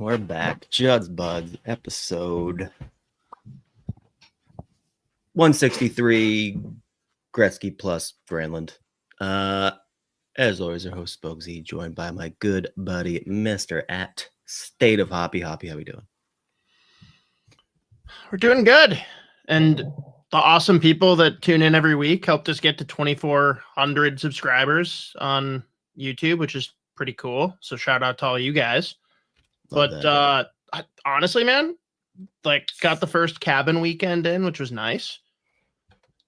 We're back. Judd'z Budz, episode 163, Gretzky plus Granlund. As always, our host, Bogsy, joined by my good buddy, Mr. at State of Hoppy. Hoppy, how we doing? We're doing good. And the awesome people that tune in every week helped us get to 2,400 subscribers on YouTube, which is pretty cool. So shout out to all you guys. But honestly, man, like got the first cabin weekend in, which was nice.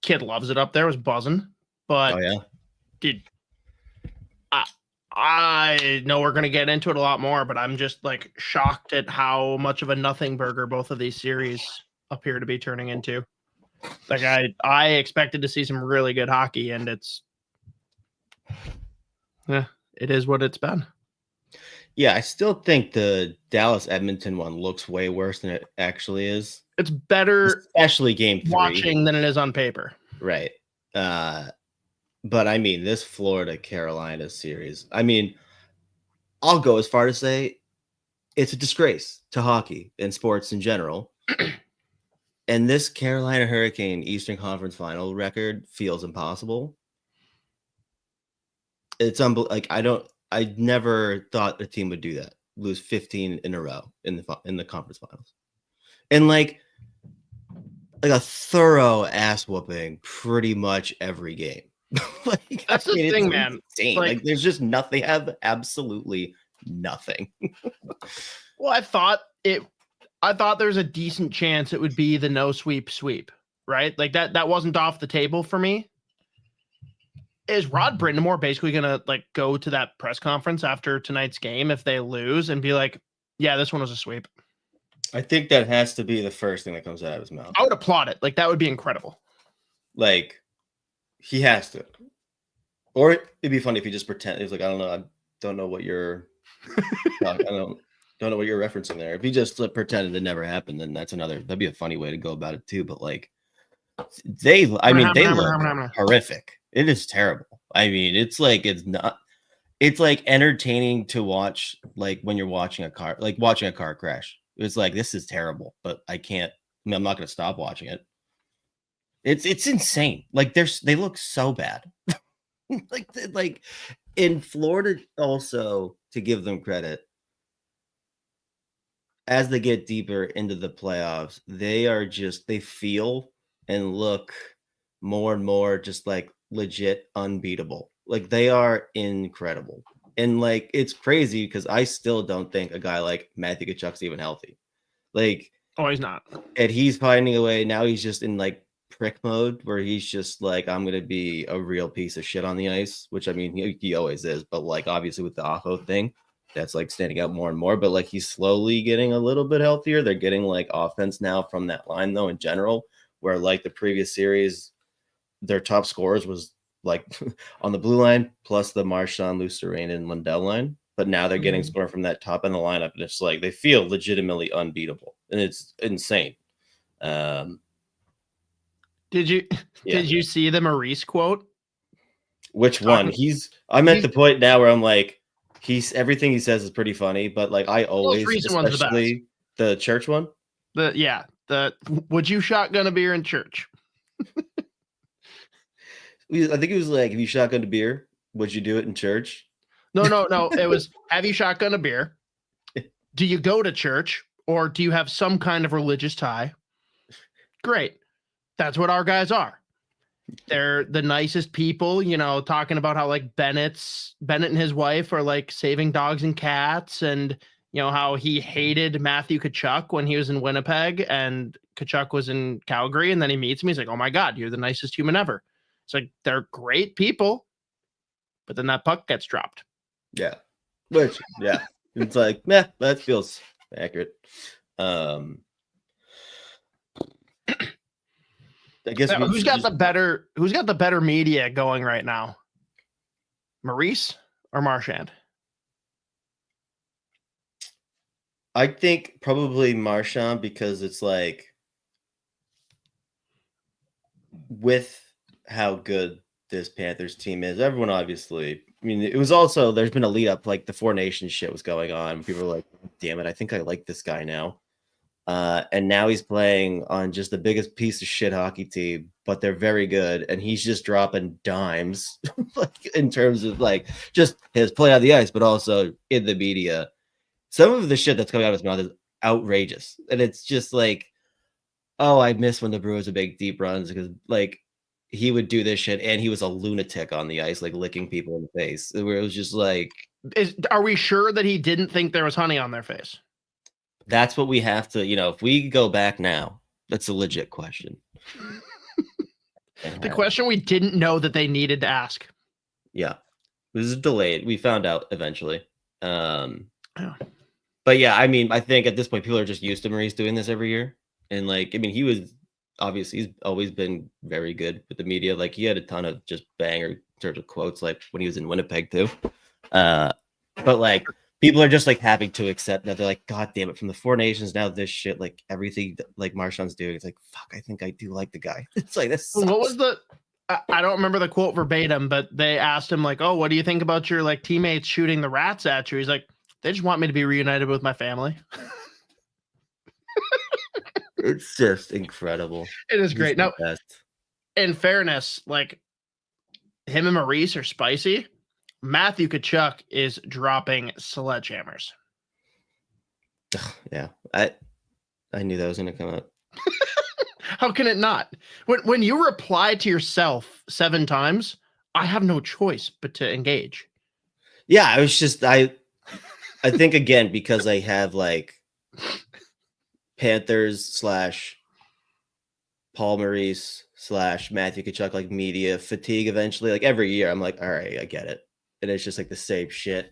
Kid loves it up there, was buzzing. But dude, I know we're gonna get into it a lot more, but I'm just like shocked at how much of a nothing burger both of these series appear to be turning into. Like I expected to see some really good hockey, and it is what it's been. Yeah, I still think the Dallas-Edmonton one looks way worse than it actually is. It's better, especially game 3, watching than it is on paper. Right. But I mean, this Florida-Carolina series, I mean, I'll go as far to say it's a disgrace to hockey and sports in general. And this Carolina Hurricane Eastern Conference Final record feels impossible. It's unbelievable. I never thought a team would do that, lose 15 in a row in the conference finals, and like a thorough ass whooping pretty much every game. That's the thing, man. Like there's just nothing. They have absolutely nothing. Well, I thought there's a decent chance it would be the no sweep, right? Like that wasn't off the table for me. Is Rod Brind'Amour basically gonna like go to that press conference after tonight's game if they lose and be like, "Yeah, this one was a sweep"? I think that has to be the first thing that comes out of his mouth. I would applaud it. Like that would be incredible. Like he has to, or it'd be funny if he just pretend. He's like, I don't know what you're, don't know what you're referencing there. If he just pretended it never happened, then that'd be a funny way to go about it too. But like they look horrific. It is terrible. I mean, it's like entertaining to watch, like when you're watching a car crash. It's like, this is terrible, but I'm not going to stop watching it. It's insane. Like they look so bad. like in Florida also, to give them credit, as they get deeper into the playoffs, they feel and look more and more just like legit unbeatable. Like they are incredible. And like it's crazy because I still don't think a guy like Matthew Tkachuk's even healthy. Like, oh, he's not. And he's finding a way. Now he's just in like prick mode where he's just like, I'm gonna be a real piece of shit on the ice, which I mean he always is, but like obviously with the Aho thing, that's like standing out more and more. But like he's slowly getting a little bit healthier. They're getting like offense now from that line though in general, where like the previous series, their top scorers was like on the blue line plus the Marchand, Lucier and Lundell line. But now they're getting scoring from that top end of the lineup, and it's like they feel legitimately unbeatable, and it's insane. Did you see the Maurice quote? Which one? I'm at the point now where I'm like, everything he says is pretty funny, but like I always, especially the church one. The would you shotgun a beer in church? I think it was like, if you shotgun a beer, would you do it in church? No. It was, have you shotgun a beer? Do you go to church, or do you have some kind of religious tie? Great. That's what our guys are. They're the nicest people, talking about how like Bennett and his wife are like saving dogs and cats, and how he hated Matthew Tkachuk when he was in Winnipeg and Tkachuk was in Calgary, and then he meets me. He's like, "Oh my God, you're the nicest human ever." It's like, they're great people, but then that puck gets dropped. Yeah. It's like, that feels accurate. I guess who's got the better media going right now? Maurice or Marchand? I think probably Marchand, because it's like, with how good this Panthers team is. Everyone obviously, I mean, it was also, there's been a lead up, like the Four Nations shit was going on. People were like, damn it, I think I like this guy now. And now he's playing on just the biggest piece of shit hockey team, but they're very good. And he's just dropping dimes like in terms of like just his play on the ice, but also in the media. Some of the shit that's coming out of his mouth is outrageous. And it's just like, oh, I miss when the Brewers would make deep runs because like he would do this shit and he was a lunatic on the ice, like licking people in the face. Where it was just like, are we sure that he didn't think there was honey on their face? That's what we have to, if we go back now, that's a legit question. The question we didn't know that they needed to ask. Yeah. This is delayed. We found out eventually. But yeah, I mean, I think at this point, people are just used to Maurice doing this every year. And like, I mean, he was obviously, he's always been very good with the media. Like he had a ton of just banger in terms of quotes, like when he was in Winnipeg too. But like, people are just like having to accept that. They're like, God damn it, from the Four Nations, now this shit, like everything that, like Marchand's doing, it's like, fuck, I think I do like the guy. It's like, this sucks. What was I don't remember the quote verbatim, but they asked him like, oh, what do you think about your like teammates shooting the rats at you? He's like, they just want me to be reunited with my family. It's just incredible. It is great. Now, in fairness, like him and Maurice are spicy. Matthew Tkachuk is dropping sledgehammers. Yeah, I knew that was going to come up. How can it not? When you reply to yourself 7 times, I have no choice but to engage. Yeah, I was just I think again because I have like Panthers / Paul Maurice / Matthew Tkachuk like media fatigue eventually. Like every year, I'm like, all right, I get it. And it's just like the same shit.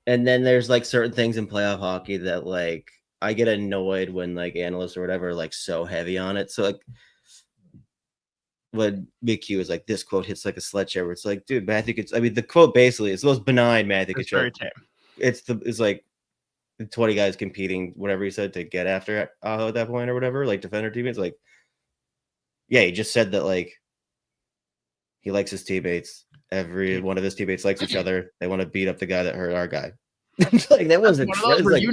And then there's like certain things in playoff hockey that like I get annoyed when like analysts or whatever are like so heavy on it. So like when Big Q is like, this quote hits like a sledgehammer. It's like, dude, Matthew Tkachuk. I mean, the quote basically is the most benign Matthew Tkachuk. It's like the 20 guys competing, whatever he said, to get after Aho at that point or whatever, like defender teammates. Like, yeah, he just said that like he likes his teammates. Every one of his teammates likes each other. They want to beat up the guy that hurt our guy. Like that wasn't one of those where like,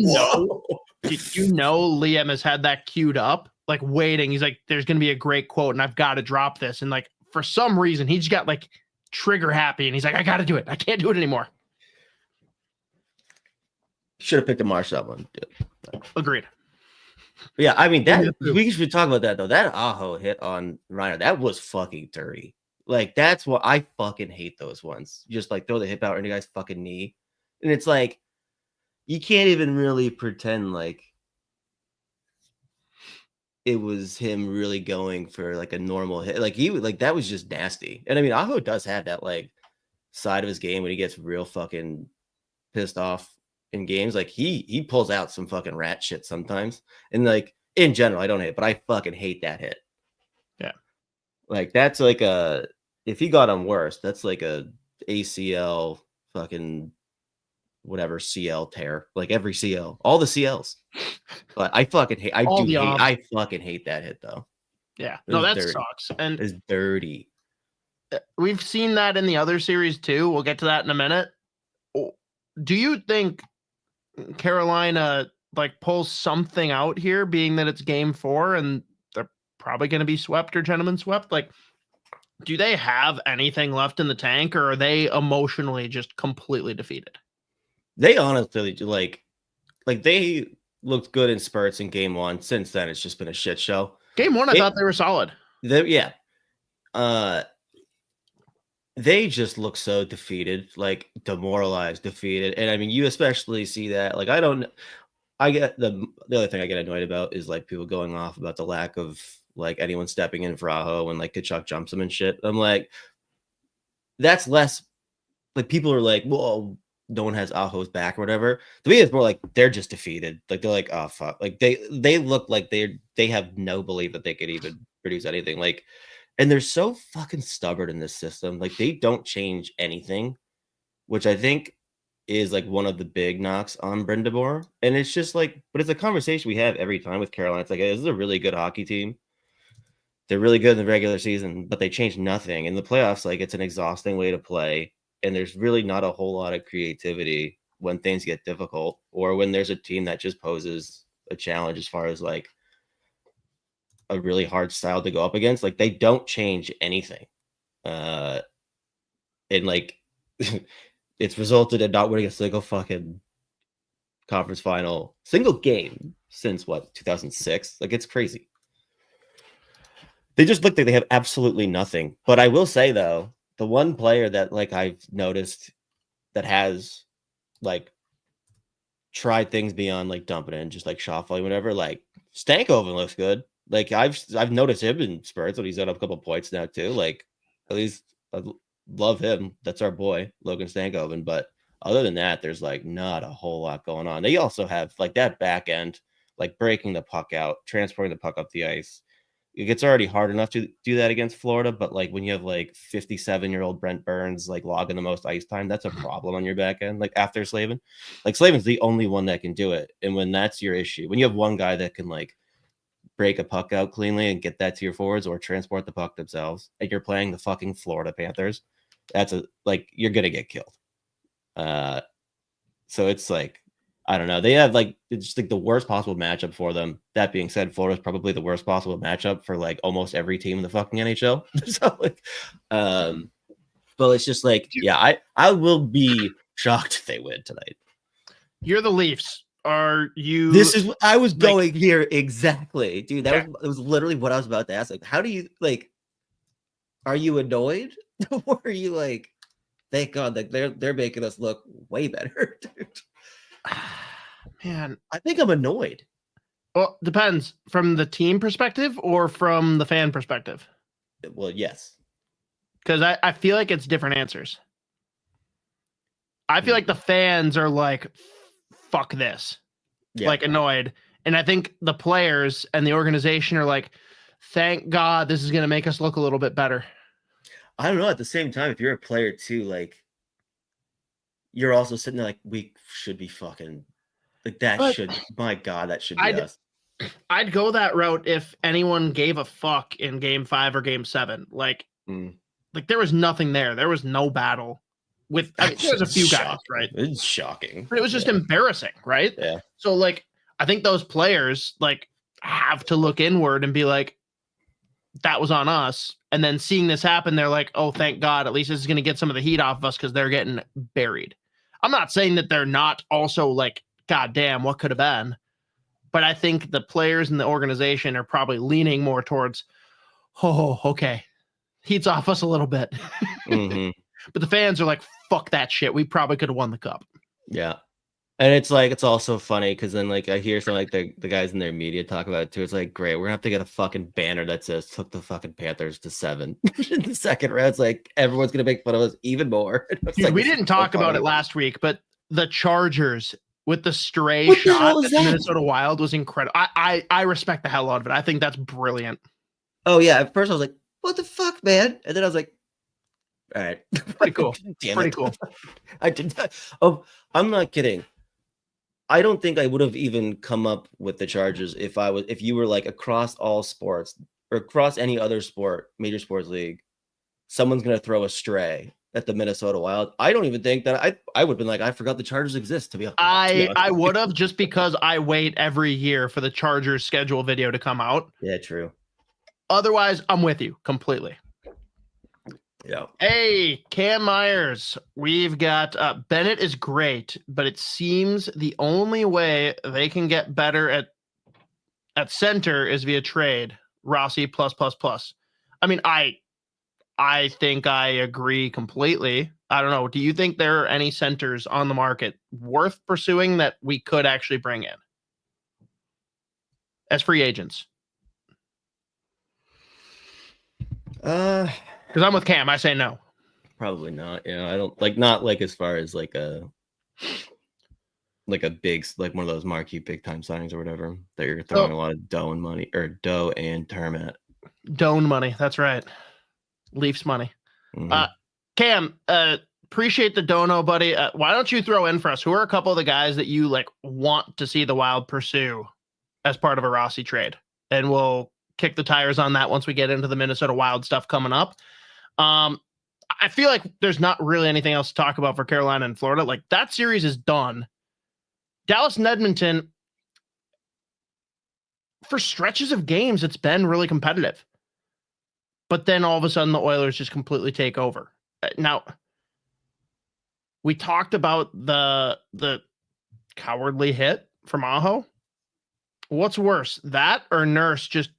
you know Liam has had that queued up, like waiting. He's like, there's gonna be a great quote, and I've got to drop this. And like for some reason, he just got like trigger happy, and he's like, I got to do it. I can't do it anymore. Should have picked a Marchand one. Dude. Agreed. But yeah, I mean that we should talk about that though. That Aho hit on Reiner, that was fucking dirty. Like that's what I fucking hate those ones. Just like throw the hip out in the guy's fucking knee. And it's like you can't even really pretend like it was him really going for like a normal hit. Like he would like that was just nasty. And I mean Aho does have that like side of his game when he gets real fucking pissed off in games. Like he pulls out some fucking rat shit sometimes. And like in general, I don't hate, but I fucking hate that hit. Yeah. Like that's like a if he got him worse, that's like a ACL fucking whatever CL tear. Like every CL, all the CLs. But I fucking hate. I fucking hate that hit though. Yeah, no, that sucks. And it's dirty. We've seen that in the other series too. We'll get to that in a minute. Do you think Carolina like pulls something out here, being that it's game 4 and they're probably going to be swept or gentlemen swept? Like, do they have anything left in the tank, or are they emotionally just completely defeated? They honestly like they looked good in spurts in game 1. Since then, it's just been a shit show. Game 1, I thought they were solid. Yeah. They just look so defeated, like demoralized, defeated. And I mean, you especially see that. Like, I get the other thing I get annoyed about is like people going off about the lack of like anyone stepping in for Aho when like Tkachuk jumps him and shit. I'm like, that's less like people are like, well, no one has Aho's back or whatever. To me, it's more like they're just defeated. Like they're like, oh fuck. Like they look like they have no belief that they could even produce anything. Like, and they're so fucking stubborn in this system. Like they don't change anything, which I think is like one of the big knocks on Brind'Amour. And it's just like, but it's a conversation we have every time with Carolina. It's like, hey, this is a really good hockey team. they're really good in the regular season, but they change nothing in the playoffs. Like it's an exhausting way to play, and there's really not a whole lot of creativity when things get difficult or when there's a team that just poses a challenge as far as like a really hard style to go up against. Like they don't change anything. And like it's resulted in not winning a single fucking conference final, single game since what, 2006? Like it's crazy. They just look like they have absolutely nothing. But I will say though, the one player that like I've noticed that has like tried things beyond like dumping in, just like shot volley, whatever, like Stankoven looks good. Like I've noticed him in spurts when he's got up a couple points now too. Like at least I love him. That's our boy, Logan Stankoven. But other than that, there's like not a whole lot going on. They also have like that back end, like breaking the puck out, transporting the puck up the ice. It gets already hard enough to do that against Florida, but like when you have like 57-year-old Brent Burns like logging the most ice time, that's a problem on your back end. Like after Slavin, like Slavin's the only one that can do it. And when that's your issue, when you have one guy that can like break a puck out cleanly and get that to your forwards or transport the puck themselves, and you're playing the fucking Florida Panthers, that's a like you're gonna get killed. So it's like I don't know. They have like it's just like the worst possible matchup for them. That being said, Florida's probably the worst possible matchup for like almost every team in the fucking NHL. So like, but it's just like, yeah, I will be shocked if they win tonight. You're the Leafs. Are you? This is I was going here exactly, dude. That was literally what I was about to ask. Like, how do you like? Are you annoyed, or are you like, thank God that they're making us look way better, dude? Man, I think I'm annoyed. Well, depends from the team perspective or from the fan perspective. Well, yes, because I feel like it's different answers. I feel like the fans are like, fuck this, like annoyed. And I think the players and the organization are like, thank God this is going to make us look a little bit better. I don't know. At the same time, if you're a player too, like you're also sitting there like, we should be fucking like that. My God, that should be us. I'd go that route if anyone gave a fuck in game 5 or game 7. Like there was nothing there. There was no battle with, I mean, there's a few guys, right? It's shocking. But it was just embarrassing, right? Yeah. So like, I think those players like have to look inward and be like, that was on us. And then seeing this happen, they're like, oh, thank God, at least this is going to get some of the heat off of us because they're getting buried. I'm not saying that they're not also like, God damn, what could have been? But I think the players and the organization are probably leaning more towards, oh, okay, heat's off us a little bit. Mm-hmm. But the fans are like, fuck that shit. We probably could have won the cup. Yeah. And it's like, it's also funny because then like I hear some like the guys in their media talk about it too. It's like, great, we're gonna have to get a fucking banner that says took the fucking Panthers to 7 in the second round. It's like everyone's gonna make fun of us even more. Dude, like, we didn't talk about it last week, but the Chargers with the stray shot at the Minnesota Wild was incredible. I respect the hell out of it. I think that's brilliant. Oh yeah. At first I was like, what the fuck, man? And then I was like, all right. Pretty cool. Pretty cool. I did that. Oh, I'm not kidding. I don't think I would have even come up with the Chargers if you were like across all sports or across any other sport, major sports league, someone's gonna throw a stray at the Minnesota Wild. I don't even think that I would have been like, I forgot the Chargers exist, to be honest. I would have, just because I wait every year for the Chargers schedule video to come out. Yeah, true. Otherwise, I'm with you completely. Yeah. Hey, Cam Myers. We've got Bennett is great, but it seems the only way they can get better at center is via trade. Rossi plus. I mean, I think I agree completely. I don't know. Do you think there are any centers on the market worth pursuing that we could actually bring in as free agents? Because I'm with Cam. I say no. Probably not. Yeah, I don't like, not like as far as like a big, like one of those marquee big time signings or whatever that you're throwing a lot of dough and term at. Doan money. That's right. Leafs money. Mm-hmm. Cam, appreciate the dono, buddy. Why don't you throw in for us? Who are a couple of the guys that you like want to see the Wild pursue as part of a Rossi trade? And we'll kick the tires on that once we get into the Minnesota Wild stuff coming up. I feel like there's not really anything else to talk about for Carolina and Florida. Like, that series is done. Dallas and Edmonton, for stretches of games, it's been really competitive. But then all of a sudden the Oilers just completely take over. Now, we talked about the cowardly hit from Aho. What's worse, that or Nurse just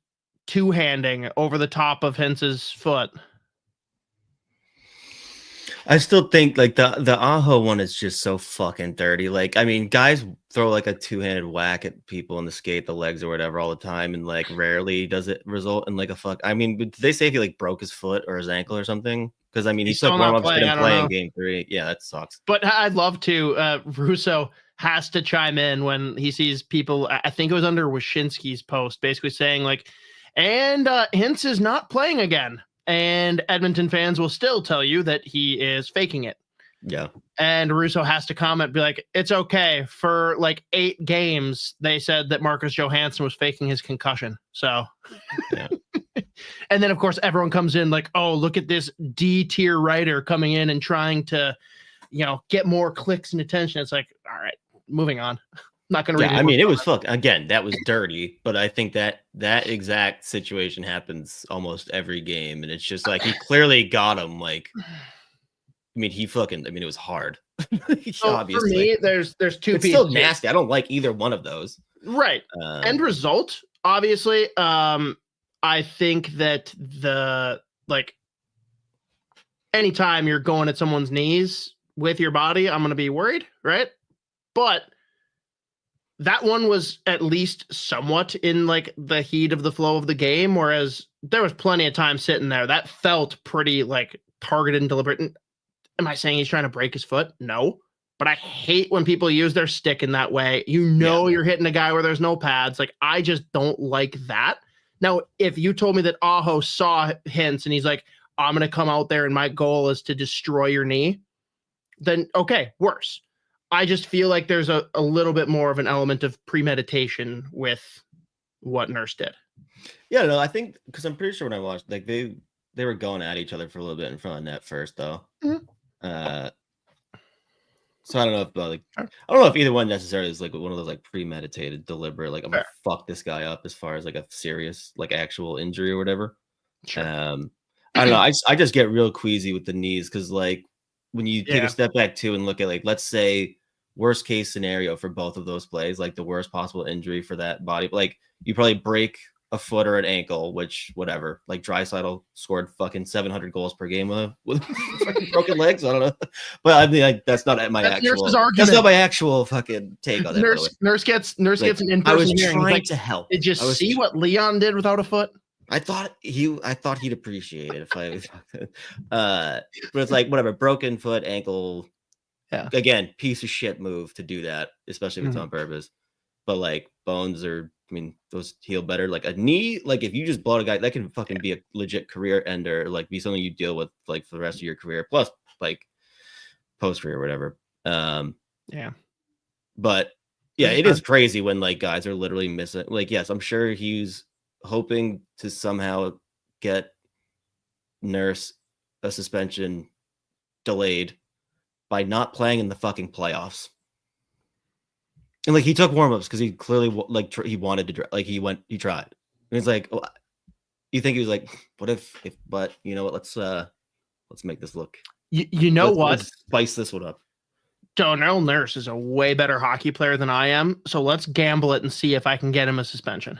two-handing over the top of Hintz's foot? I still think like the Aho one is just so fucking dirty. Like, I mean, guys throw like a two-handed whack at people in the skate, the legs or whatever all the time, and like rarely does it result in like a fuck. I mean, did they say if he like broke his foot or his ankle or something? Because I mean, he took warm-ups, didn't play in game 3. Yeah, that sucks. But I'd love to. Russo has to chime in when he sees people. I think it was under Wyshynski's post, basically saying like, and Hintz is not playing again. And Edmonton fans will still tell you that he is faking it. Yeah. And Russo has to comment, be like, it's okay. For like 8 games, they said that Marcus Johansson was faking his concussion. So, yeah. And then, of course, everyone comes in like, oh, look at this D-tier writer coming in and trying to, get more clicks and attention. It's like, all right, moving on. Not going to read. I mean, it was again, that was dirty, but I think that exact situation happens almost every game. And it's just like, he clearly got him. Like, I mean, it was hard. So obviously, for me, there's two pieces. It's still nasty. I don't like either one of those. Right. End result, obviously. I think that anytime you're going at someone's knees with your body, I'm going to be worried. Right. But that one was at least somewhat in like the heat of the flow of the game, whereas there was plenty of time sitting there. That felt pretty like targeted and deliberate. And am I saying he's trying to break his foot? No. But I hate when people use their stick in that way. You're hitting a guy where there's no pads. Like, I just don't like that. Now, if you told me that Aho saw Hintz and he's like, I'm going to come out there and my goal is to destroy your knee, then okay, worse. I just feel like there's a little bit more of an element of premeditation with what Nurse did. Yeah, no, I think because I'm pretty sure when I watched, like they were going at each other for a little bit in front of net first, though. Mm-hmm. So I don't know if either one necessarily is like one of those like premeditated, deliberate, like I'm gonna fuck this guy up as far as like a serious like actual injury or whatever. Sure. I don't know. I just get real queasy with the knees because like when you take a step back too and look at like, let's say worst case scenario for both of those plays, like the worst possible injury for that body, like you probably break a foot or an ankle, which whatever, like Draisaitl scored fucking 700 goals per game with broken legs. I don't know, but I mean, like, that's not my actual fucking take on that. Nurse gets an in-person hearing. I was trying to help. Did you see what Leon did without a foot? I thought he'd appreciate it if but it's like whatever, broken foot, ankle. Yeah. Again, piece of shit move to do that, especially if it's on purpose. But like bones those heal better. Like a knee, like if you just blow a guy, that can fucking be a legit career ender, like be something you deal with like for the rest of your career, plus like post career or whatever. But yeah, it is crazy when like guys are literally missing. Like, yes, I'm sure he's hoping to somehow get Nurse a suspension delayed by not playing in the fucking playoffs. And like he took warm-ups because he clearly like he wanted to, like he tried. And it's like, well, you think he was like, but you know what, let's make this look. Let's spice this one up. Darnell Nurse is a way better hockey player than I am, so let's gamble it and see if I can get him a suspension.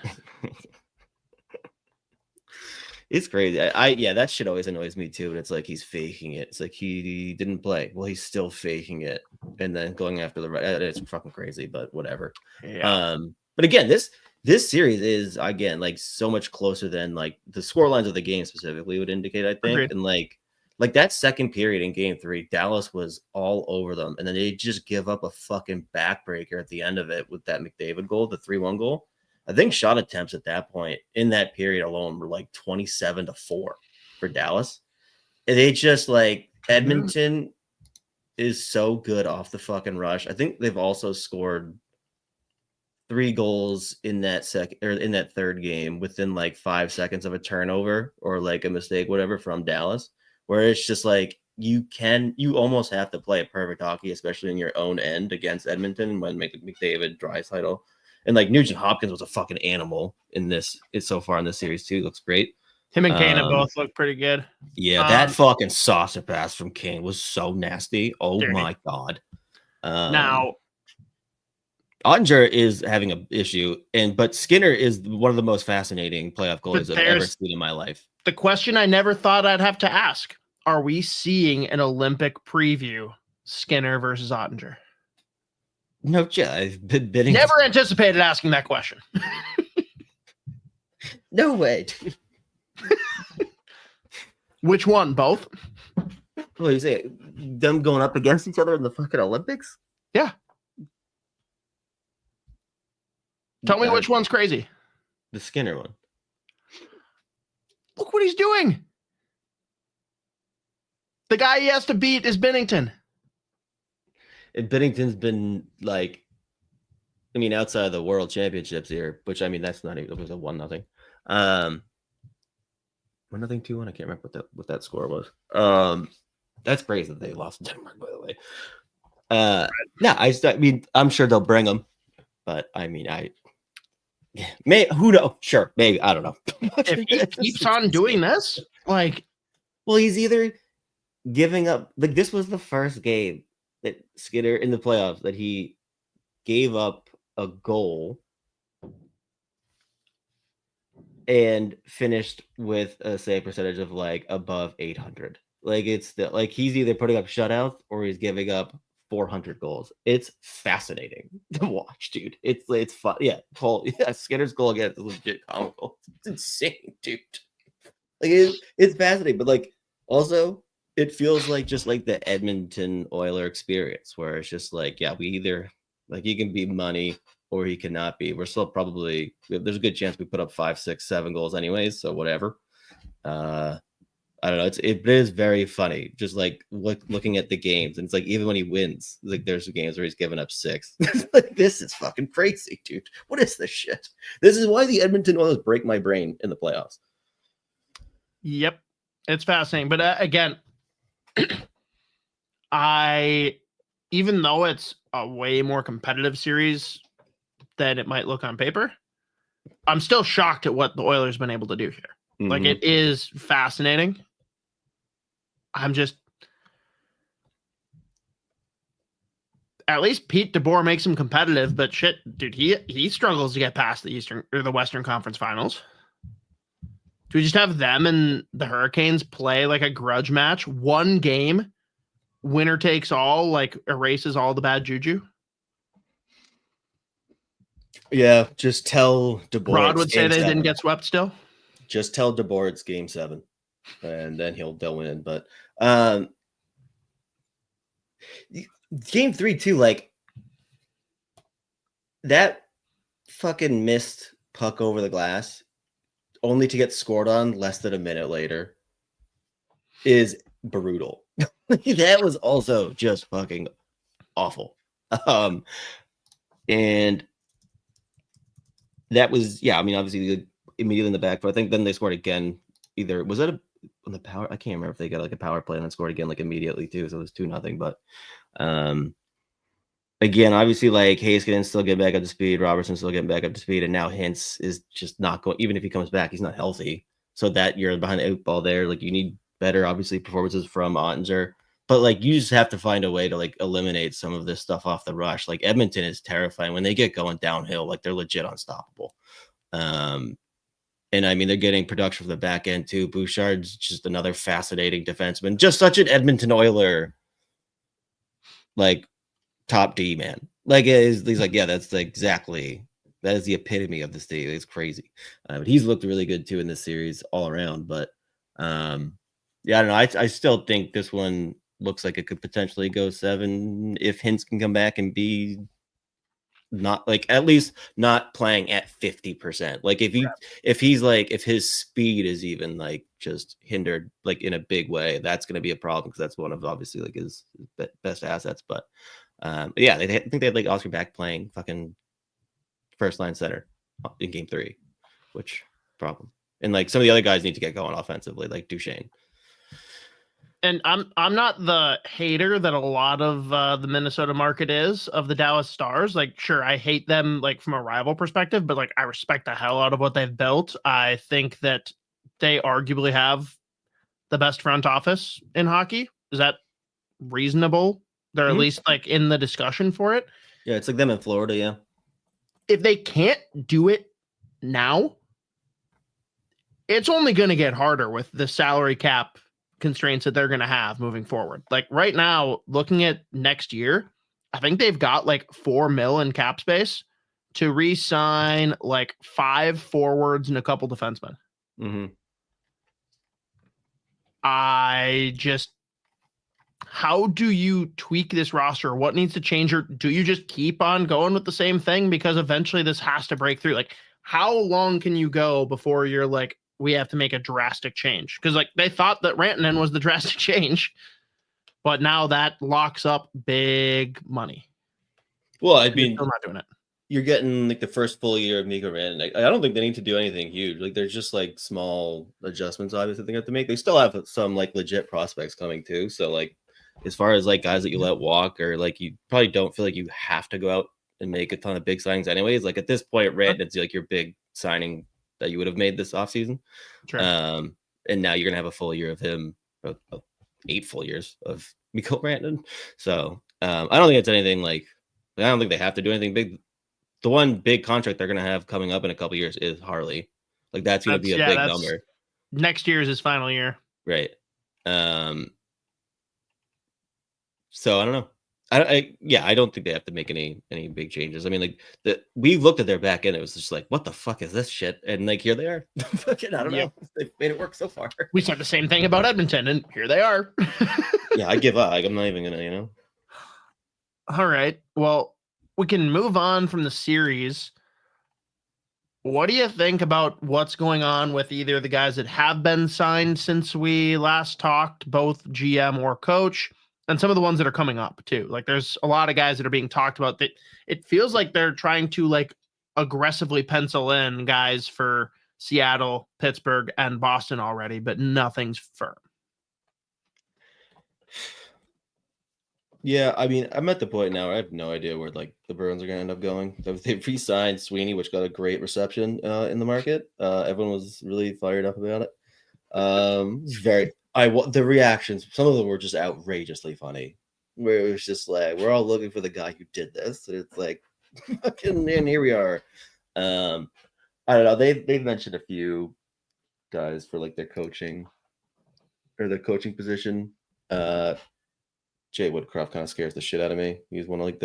It's crazy. That shit always annoys me too. And it's like he's faking it. It's like he didn't play. Well, he's still faking it, and then going after the right. It's fucking crazy, but whatever. Yeah. But again, this series is again like so much closer than like the score lines of the game specifically would indicate. I think, Agreed. And like that second period in Game 3, Dallas was all over them, and then they just give up a fucking backbreaker at the end of it with that McDavid goal, the 3-1 goal. I think shot attempts at that point in that period alone were like 27-4 for Dallas. And they just like Edmonton is so good off the fucking rush. I think they've also scored 3 goals in that third game within like 5 seconds of a turnover or like a mistake, whatever, from Dallas, where it's just like you almost have to play a perfect hockey, especially in your own end against Edmonton when McDavid, Draisaitl, and like Nugent Hopkins was a fucking animal in this. It's so far in this series too. Looks great. Him and Kane both look pretty good. Yeah, that fucking saucer pass from Kane was so nasty. Oh my god. Now, Ottinger is having an issue, but Skinner is one of the most fascinating playoff goalies I've ever seen in my life. The question I never thought I'd have to ask: are we seeing an Olympic preview, Skinner versus Ottinger? No, I've been bidding. Never anticipated asking that question. No way, dude. Which one? Both? What do you say? Them going up against each other in the fucking Olympics? Yeah. Tell me which one's crazy. The Skinner one. Look what he's doing. The guy he has to beat is Binnington. And Binnington's been like, I mean, outside of the World Championships here, which I mean, that's not even, it was a 1-0. 1-0, 2-1. I can't remember what that score was. That's crazy that they lost to Denmark, by the way. No, I mean, I'm sure they'll bring them, but I mean, who knows? Sure, maybe, I don't know. If he keeps on doing this, like, well, he's either giving up. Like, this was the first game that Skinner in the playoffs that he gave up a goal and finished with a save percentage of like above 800. Like, it's like he's either putting up shutouts or he's giving up 400 goals. It's fascinating to watch, dude. It's fun. Yeah, Skinner's goal again is legit comical. It's insane, dude. Like, it's fascinating, but like also it feels like just like the Edmonton Oiler experience, where it's just like, yeah, we either like he can be money or he cannot be. We're still probably, there's a good chance we put up 5, 6, 7 goals anyways. So whatever. I don't know. It is very funny. Just like looking at the games, and it's like even when he wins, like there's games where he's given up 6. Like, this is fucking crazy, dude. What is this shit? This is why the Edmonton Oilers break my brain in the playoffs. Yep, it's fascinating. But again, even though it's a way more competitive series than it might look on paper, I'm still shocked at what the Oilers been able to do here. Mm-hmm. Like, it is fascinating. I'm just, at least Pete DeBoer makes him competitive, but shit, dude, he struggles to get past the Eastern or the Western Conference Finals. Do we just have them and the Hurricanes play like a grudge match? One game, winner takes all, like erases all the bad juju? Yeah, just tell DeBoer. Rod would say they didn't get swept still. Just tell DeBoer it's game 7, and then they'll win. But game 3 too, like that fucking missed puck over the glass, only to get scored on less than a minute later, is brutal. That was also just fucking awful. And that was, yeah, I mean, obviously immediately in the back, but I think then they scored again. Either was that on the power? I can't remember if they got like a power play and then scored again like immediately too. So it was 2-0. But again, obviously, like Heiskanen still getting back up to speed, Robertson still getting back up to speed, and now Hintz is just not going. Even if he comes back, he's not healthy. So that you're behind the 8 ball there. Like, you need better, obviously, performances from Ottinger. But like, you just have to find a way to like eliminate some of this stuff off the rush. Like, Edmonton is terrifying when they get going downhill. Like, they're legit unstoppable. And I mean, they're getting production from the back end too. Bouchard's just another fascinating defenseman. Just such an Edmonton Oiler, like, top D man. Like, he's like, yeah, that's like exactly, that is the epitome of this team. It's crazy. But he's looked really good too in this series all around. But yeah, I don't know. I still think this one looks like it could potentially go 7 if Hintz can come back and be not, like, at least not playing at 50%. Like, if his speed is even like just hindered like in a big way, that's going to be a problem, because that's one of obviously like his best assets. But yeah, I think they had like Oscar back playing fucking first line center in game 3, which problem. And like some of the other guys need to get going offensively, like Duchesne. And I'm not the hater that a lot of the Minnesota market is of the Dallas Stars. Like, sure, I hate them like from a rival perspective, but like I respect the hell out of what they've built. I think that they arguably have the best front office in hockey. Is that reasonable? They're at least like in the discussion for it. Yeah, it's like them in Florida, yeah. If they can't do it now, it's only going to get harder with the salary cap constraints that they're going to have moving forward. Like right now, looking at next year, I think they've got like $4 million in cap space to re-sign like 5 forwards and a couple defensemen. How do you tweak this roster? What needs to change? Or do you just keep on going with the same thing? Because eventually this has to break through. Like, how long can you go before you're like, we have to make a drastic change? Because like they thought that Rantanen was the drastic change, but now that locks up big money. Well, I mean, I'm not doing it. You're getting like the first full year of Mikko Rantanen. I don't think they need to do anything huge. Like there's just like small adjustments, obviously, they have to make. They still have some like legit prospects coming too. So like as far as like guys that you let walk, or like you probably don't feel like you have to go out and make a ton of big signings anyways. Like at this point, Rantanen's like your big signing that you would have made this offseason. Sure. And now you're gonna have a full year of him, 8 full years of Mikko Rantanen. So I don't think it's anything like, I don't think they have to do anything big. The one big contract they're gonna have coming up in a couple years is Harley. Like that's gonna be a big number. Next year is his final year. Right. So I don't know. I don't think they have to make any big changes. I mean, like we looked at their back end, it was just like, what the fuck is this shit? And like here they are. Fucking, I don't know. They've made it work so far. We said the same thing about Edmonton, and here they are. Yeah, I give up. Like, I'm not even gonna, All right. Well, we can move on from the series. What do you think about what's going on with either the guys that have been signed since we last talked, both GM or coach, and some of the ones that are coming up too? Like there's a lot of guys that are being talked about that it feels like they're trying to like aggressively pencil in guys for Seattle, Pittsburgh, and Boston already, but nothing's firm. Yeah, I mean, I'm at the point now where I have no idea where like the Bruins are going to end up going. They've re-signed Sweeney, which got a great reception in the market. Everyone was really fired up about it. The reactions, some of them were just outrageously funny. Where it was just like, we're all looking for the guy who did this, and it's like, fucking, and here we are. I don't know. They've mentioned a few guys for like their coaching or their coaching position. Jay Woodcroft kind of scares the shit out of me. He's one of like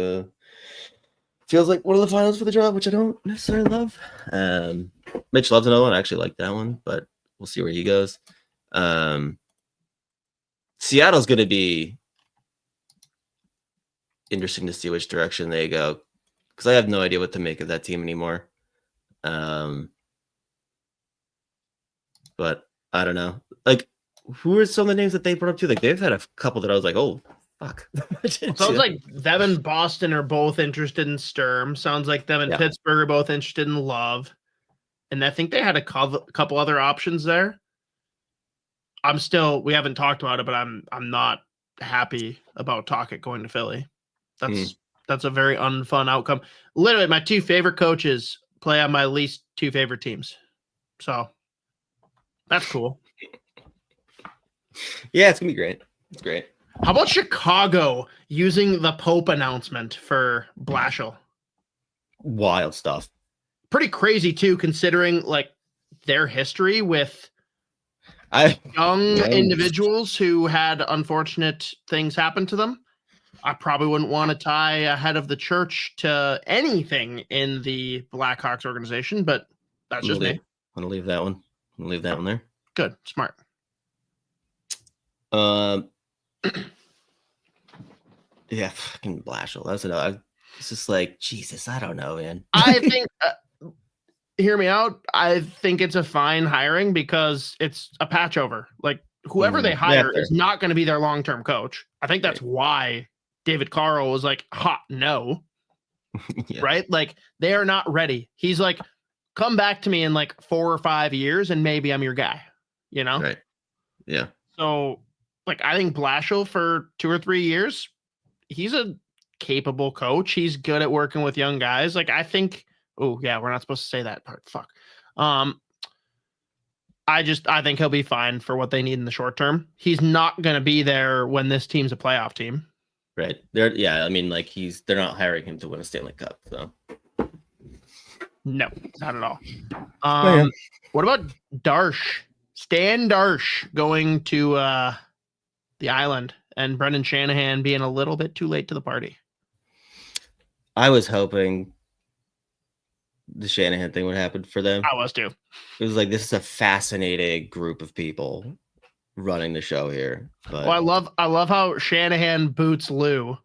feels like one of the finals for the job, which I don't necessarily love. Mitch loves another one. I actually like that one, but we'll see where he goes. Seattle's going to be interesting to see which direction they go, because I have no idea what to make of that team anymore. But I don't know. Like, who are some of the names that they brought up to? Like, they've had a couple that I was like, oh, fuck. Sounds like them and Boston are both interested in Sturm. Sounds like them and Pittsburgh are both interested in Love. And I think they had a couple other options there. We haven't talked about it, but I'm not happy about Tocchet going to Philly. That's a very unfun outcome. Literally, my 2 favorite coaches play on my least 2 favorite teams. So that's cool. Yeah, it's gonna be great. It's great. How about Chicago using the Pope announcement for Blashill? Wild stuff. Pretty crazy too, considering like their history with young individuals who had unfortunate things happen to them. I probably wouldn't want to tie a head of the church to anything in the Blackhawks organization, but that's just me. I'm gonna leave that one. I'm gonna leave that one there. Good, smart. Yeah, fucking Blashill. That's enough. It's just like, Jesus, I don't know, man. I think, hear me out. I think it's a fine hiring because it's a patch over. Like whoever they hire is not going to be their long-term coach. I think that's why David Carl was like, hot no. Yeah. right? Like they are not ready. He's like, come back to me in like 4 or 5 years and maybe I'm your guy, you know? Right. Yeah. So like, I think Blashill for 2 or 3 years, he's a capable coach. He's good at working with young guys. Like I think, oh yeah, we're not supposed to say that part. Fuck. I think he'll be fine for what they need in the short term. He's not going to be there when this team's a playoff team. Right. They're like they're not hiring him to win a Stanley Cup, so No, not at all. yeah. What about Darsh? Stan Darsh going to the island and Brendan Shanahan being a little bit too late to the party. I was hoping the Shanahan thing would happen for them. I was too. It was like, this is a fascinating group of people running the show here. But Well, I love how Shanahan boots Lou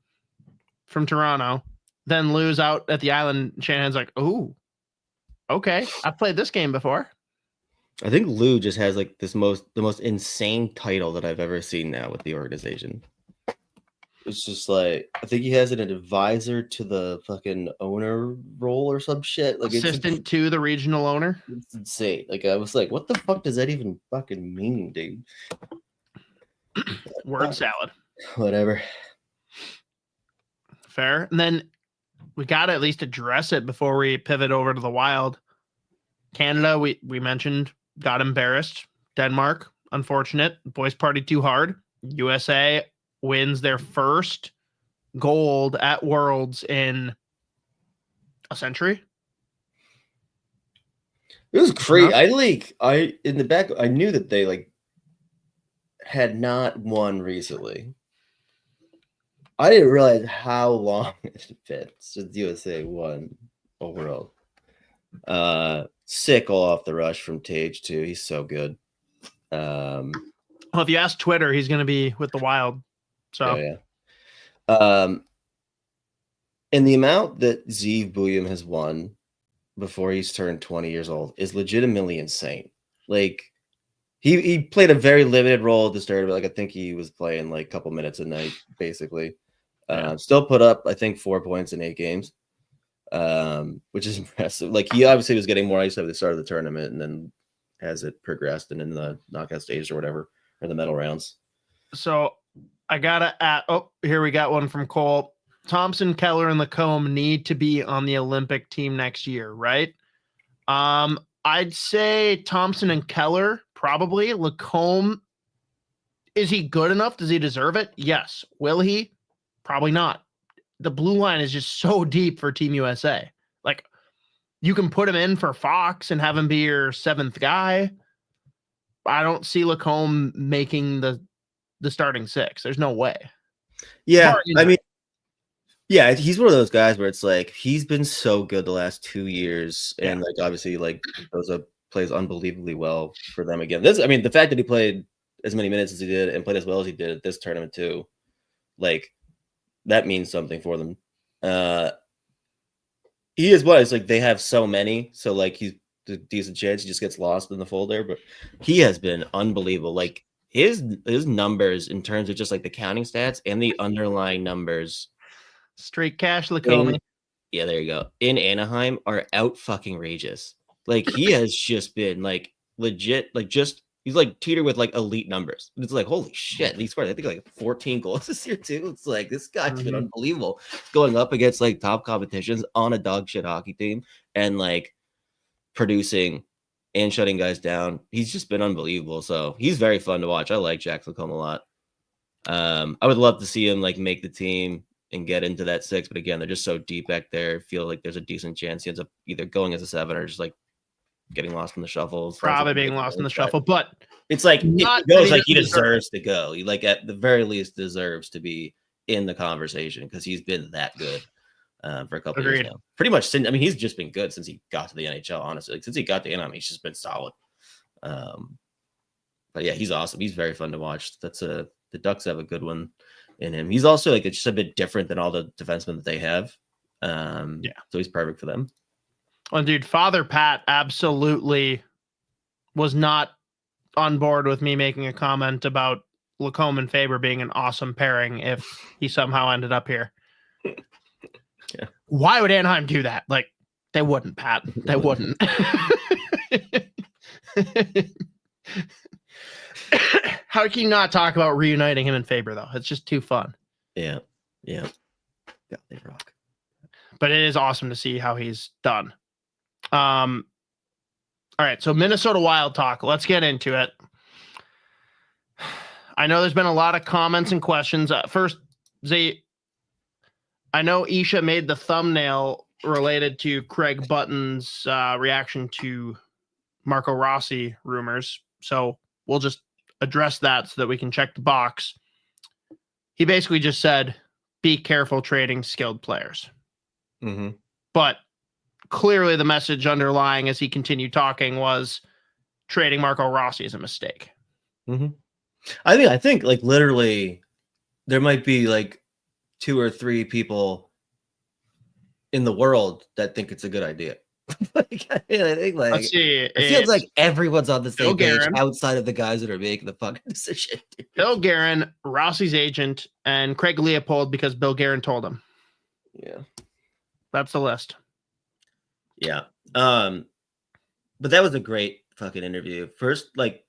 from Toronto. Then Lou's out at the island. Shanahan's like, "Ooh, okay, I've played this game before." I think Lou just has like the most insane title that I've ever seen now with the organization. It's just like, I think he has an advisor to the fucking owner role or some shit. Like Assistant to the regional owner. It's insane. Like I was like, what the fuck does that even fucking mean, dude? Word salad. Whatever. Fair. And then we got to at least address it before we pivot over to the Wild. Canada, we mentioned, got embarrassed. Denmark, unfortunate. Boys partied too hard. USA wins their first gold at Worlds in a century. It was crazy. I in the back, I knew that they like had not won recently. I didn't realize how long it's been since USA won a World. Sick all off the rush from Tage too. He's so good. Well, if you ask Twitter, he's going to be with the Wild. So yeah. And the amount that Zeev Buium has won before he's turned 20 years old is legitimately insane. Like he played a very limited role at the start of it. Like I think he was playing like a couple minutes a night, basically. Still put up, I think, 4 points in 8 games, which is impressive. Like he obviously was getting more ice at the start of the tournament, and then as it progressed and in the knockout stage or whatever, or the medal rounds. So I gotta add. Oh, here we got one from Cole. Thompson, Keller, and Lacombe need to be on the Olympic team next year, right? I'd say Thompson and Keller probably. Lacombe, is he good enough? Does he deserve it? Yes. Will he? Probably not. The blue line is just so deep for Team USA. Like, you can put him in for Fox and have him be your 7th guy. I don't see Lacombe making the starting 6. There's no way. Yeah, I mean, yeah, he's one of those guys where it's like he's been so good the last 2 years, and like obviously like plays unbelievably well for them again. The fact that he played as many minutes as he did and played as well as he did at this tournament too, like that means something for them. He is what it's like they have so many, so like he's a decent chance he just gets lost in the fold there, but he has been unbelievable. Like his numbers in terms of just like the counting stats and the underlying numbers. Straight cash Lacombe. Yeah, there you go. In Anaheim are out fucking rageous. Like he has just been like legit, like just he's like teeter with like elite numbers. It's like holy shit, he scored I think like 14 goals this year too. It's like this guy's been unbelievable. Going up against like top competitions on a dog shit hockey team and like producing and shutting guys down. He's just been unbelievable. So he's very fun to watch. I like Jack Lacombe a lot. I would love to see him like make the team and get into that 6, but again, they're just so deep back there. I feel like there's a decent chance he ends up either going as a 7 or just like getting lost in the shuffle. Probably being lost in the shuffle, but it's like it goes like he deserves to go. He like at the very least deserves to be in the conversation because he's been that good for a couple of years now. Pretty much since he's just been good since he got to the NHL. Honestly, like since he got to Anaheim, he's just been solid. But yeah, he's awesome. He's very fun to watch. The Ducks have a good one in him. He's also like just a bit different than all the defensemen that they have. So he's perfect for them. Well, dude, Father Pat absolutely was not on board with me making a comment about Lacombe and Faber being an awesome pairing if he somehow ended up here. Yeah. Why would Anaheim do that? Like, they wouldn't, Pat. They wouldn't. How can you not talk about reuniting him and Faber, though? It's just too fun. Yeah. Yeah, they rock. But it is awesome to see how he's done. All right, so Minnesota Wild talk. Let's get into it. I know there's been a lot of comments and questions. First, I know Isha made the thumbnail related to Craig Button's reaction to Marco Rossi rumors. So we'll just address that so that we can check the box. He basically just said, be careful trading skilled players. Mm-hmm. But clearly the message underlying as he continued talking was trading Marco Rossi is a mistake. Mm-hmm. I think like literally there might be like 2 or 3 people in the world that think it's a good idea. I think like, let's see. It feels like everyone's on the same page Guerin, outside of the guys that are making the fucking decision. Bill Guerin, Rossi's agent, and Craig Leopold because Bill Guerin told him. Yeah. That's the list. Yeah. But that was a great fucking interview. First, like,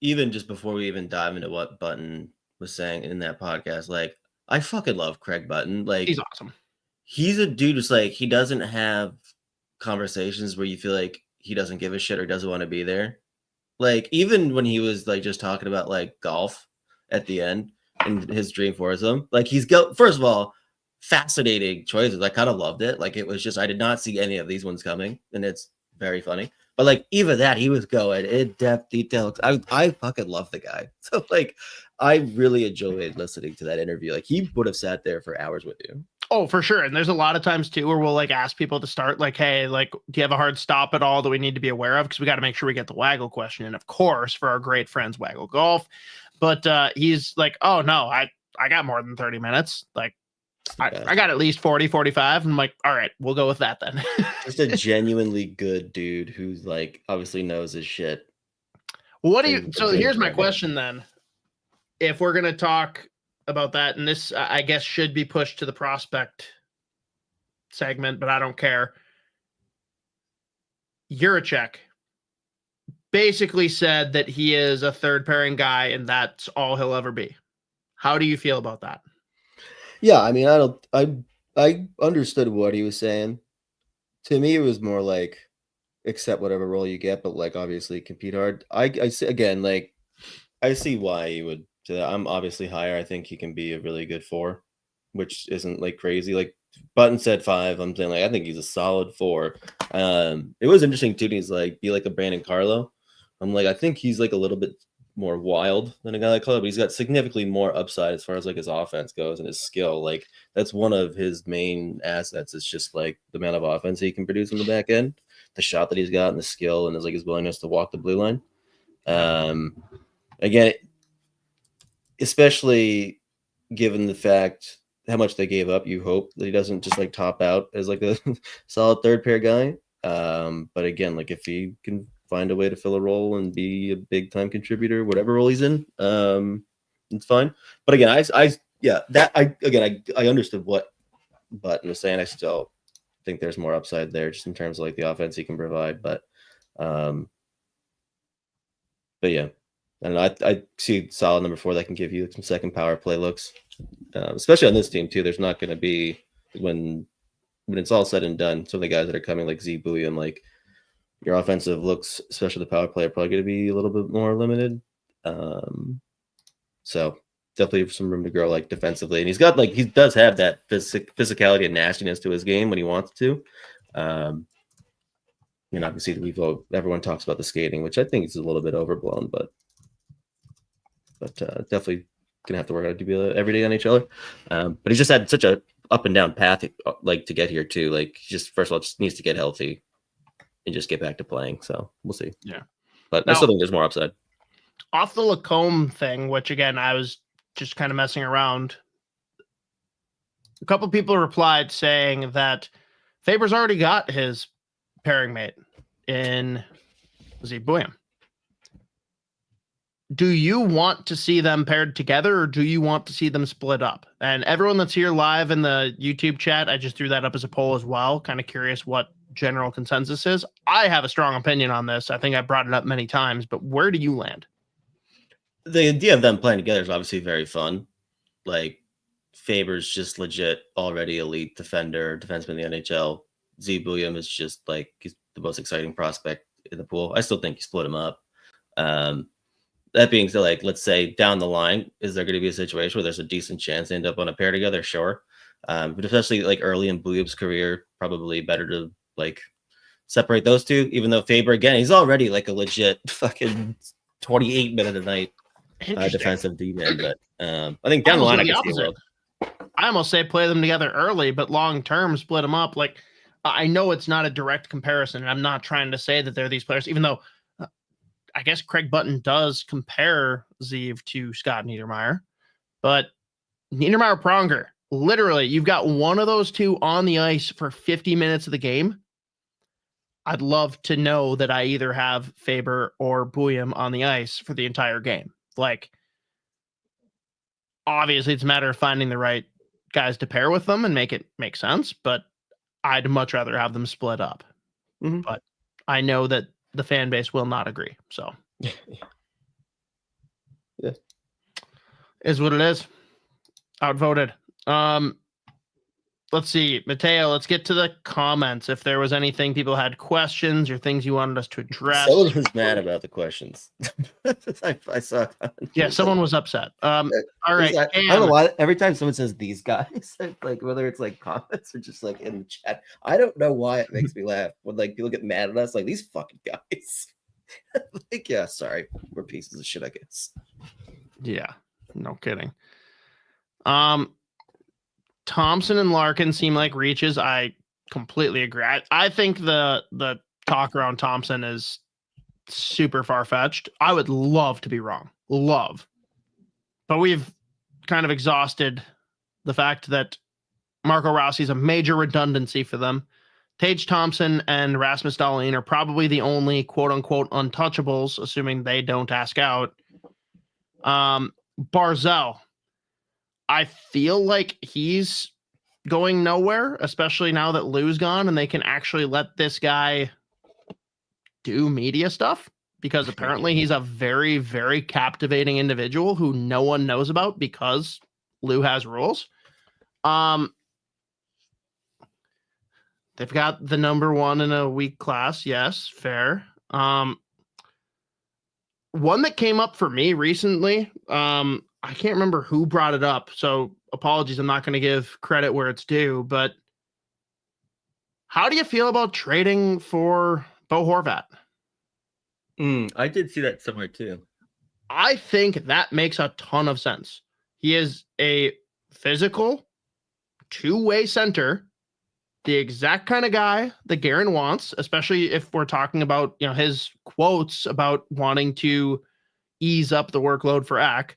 even just before we even dive into what Button was saying in that podcast, like, I fucking love Craig Button. Like, he's awesome. He's a dude who's like, he doesn't have conversations where you feel like he doesn't give a shit or doesn't want to be there. Like, even when he was like just talking about like golf at the end and his dream foursome, like first of all, fascinating choices. I kind of loved it. Like, it was just, I did not see any of these ones coming, and it's very funny. But like, even that, he was going in depth detail. I fucking love the guy. So like, I really enjoyed listening to that interview. Like, he would have sat there for hours with you. Oh, for sure. And there's a lot of times too where we'll like ask people to start like, hey, like, do you have a hard stop at all that we need to be aware of? Because we got to make sure we get the Waggle question in, of course, for our great friends Waggle Golf. But he's like, oh no, I got more than 30 minutes. Like, I got at least 40, 45. I'm like, all right, we'll go with that then. Just a genuinely good dude who's like obviously knows his shit. What do you? So here's my question then. If we're gonna talk about that, and this I guess should be pushed to the prospect segment, but I don't care. Juracek basically said that he is a third pairing guy and that's all he'll ever be. How do you feel about that? Yeah, I mean, I understood what he was saying. To me, it was more like accept whatever role you get, but like obviously compete hard. I see, again, like I see why he would do that. I'm obviously higher. I think he can be a really good 4, which isn't like crazy. Like Button said 5. I'm saying like I think he's a solid 4. It was interesting too. He's like be like a Brandon Carlo. I'm like I think he's like a little bit more wild than a guy like Carlo, but he's got significantly more upside as far as like his offense goes and his skill. Like that's one of his main assets. It's just like the amount of offense he can produce in the back end, the shot that he's got, and the skill, and like his willingness to walk the blue line. Again, especially given the fact how much they gave up, you hope that he doesn't just like top out as like a solid third pair guy. But again, like if he can find a way to fill a role and be a big time contributor, whatever role he's in, it's fine. But again, I understood what Button was saying. I still think there's more upside there just in terms of like the offense he can provide. But yeah. And I see solid number 4 that can give you some second power play looks, especially on this team too. There's not going to be when it's all said and done. Some of the guys that are coming like Zeev, Buium, like your offensive looks, especially the power play, are probably going to be a little bit more limited. So definitely some room to grow like defensively, and he does have that physicality and nastiness to his game when he wants to. Obviously everyone talks about the skating, which I think is a little bit overblown, but definitely gonna have to work out to be an everyday NHLer. But he's just had such a up and down path, like to get here too. Like just first of all, just needs to get healthy and just get back to playing. So we'll see. Yeah, but I still think there's more upside. Off the Lacombe thing, which again I was just kind of messing around. A couple people replied saying that Faber's already got his pairing mate in Buium. do you want to see them paired together or do you want to see them split up? And everyone that's here live in the YouTube chat, I just threw that up as a poll as well. Kind of curious what general consensus is. I have a strong opinion on this. I think I brought it up many times, but where do you land? The idea of them playing together is obviously very fun. Like, Faber's just legit already elite defenseman in the NHL. Buium is just like, he's the most exciting prospect in the pool. I still think you split him up. That being said, like, let's say down the line, is there going to be a situation where there's a decent chance they end up on a pair together? Sure. But especially like early in Buium's career, probably better to like separate those two, even though Faber, again, he's already like a legit fucking 28 minute a night defensive D-man. But I think down the line, I can see the world. I almost say play them together early, but long term, split them up. Like, I know it's not a direct comparison, and I'm not trying to say that they're these players, even though I guess Craig Button does compare Zeev to Scott Niedermayer, but Niedermayer Pronger, literally, you've got one of those two on the ice for 50 minutes of the game. I'd love to know that I either have Faber or Buium on the ice for the entire game. Like, obviously, it's a matter of finding the right guys to pair with them and make it make sense, but I'd much rather have them split up. Mm-hmm. But I know that the fan base will not agree. So yeah. Is what it is. Outvoted. Let's see, Mateo, let's get to the comments. If there was anything people had questions or things you wanted us to address. Someone was mad about the questions. I saw. Yeah, someone was upset. All right. I don't know why. Every time someone says these guys, like whether it's like comments or just like in the chat, I don't know why it makes me laugh when like people get mad at us, like these fucking guys. Like, yeah, sorry, we're pieces of shit, I guess. Yeah, no kidding. Thompson and Larkin seem like reaches. I completely agree. I think the talk around Thompson is super far-fetched. I would love to be wrong. Love. But we've kind of exhausted the fact that Marco Rossi is a major redundancy for them. Tage Thompson and Rasmus Dahlin are probably the only quote-unquote untouchables, assuming they don't ask out. Barzell, I feel like he's going nowhere, especially now that Lou's gone and they can actually let this guy do media stuff, because apparently he's a very, very captivating individual who no one knows about because Lou has rules. They've got the number one in a weak class. Yes, fair. One that came up for me recently, I can't remember who brought it up, so apologies, I'm not going to give credit where it's due, but how do you feel about trading for Bo Horvat? I did see that somewhere too. I think that makes a ton of sense. He is a physical, two-way center, the exact kind of guy that Guerin wants, especially if we're talking about, you know, his quotes about wanting to ease up the workload for Eck.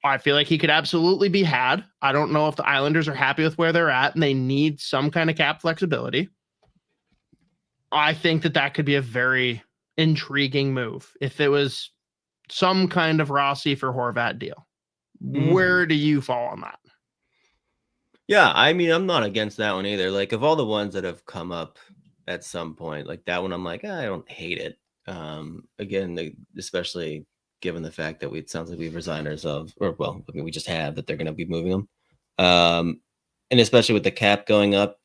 I feel like he could absolutely be had. I don't know if the Islanders are happy with where they're at and they need some kind of cap flexibility. I think that could be a very intriguing move if it was some kind of Rossi for Horvat deal. Where do you fall on that? Yeah, I mean, I'm not against that one either. Like, of all the ones that have come up at some point, like that one, I'm like, I don't hate it. Again, especially given the fact that it sounds like we've resigned ourselves, or well, I mean, we just have that they're going to be moving them. And especially with the cap going up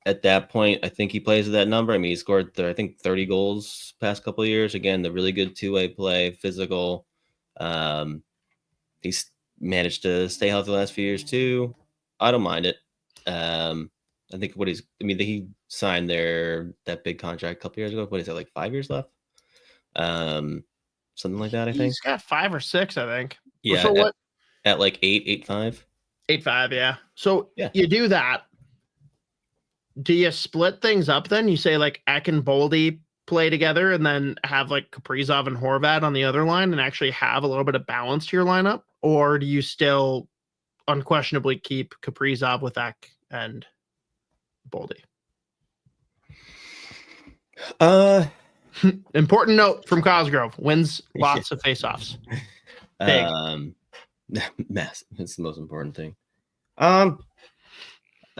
at that point, I think he plays at that number. I mean, he scored, I think, 30 goals past couple of years. Again, the really good two-way play, physical. He's managed to stay healthy the last few years too. I don't mind it. I think he signed that big contract a couple years ago. What is it, like 5 years left? Something like that, I think. He's got 5 or 6, I think. Yeah. So at like 8.5. 8.5, yeah. So yeah, you do that. Do you split things up then? You say like Eck and Boldy play together and then have like Kaprizov and Horvat on the other line and actually have a little bit of balance to your lineup? Or do you still unquestionably keep Kaprizov with Eck and Boldy? Important note from Cosgrove: wins lots of faceoffs. Big. Massive. It's the most important thing. I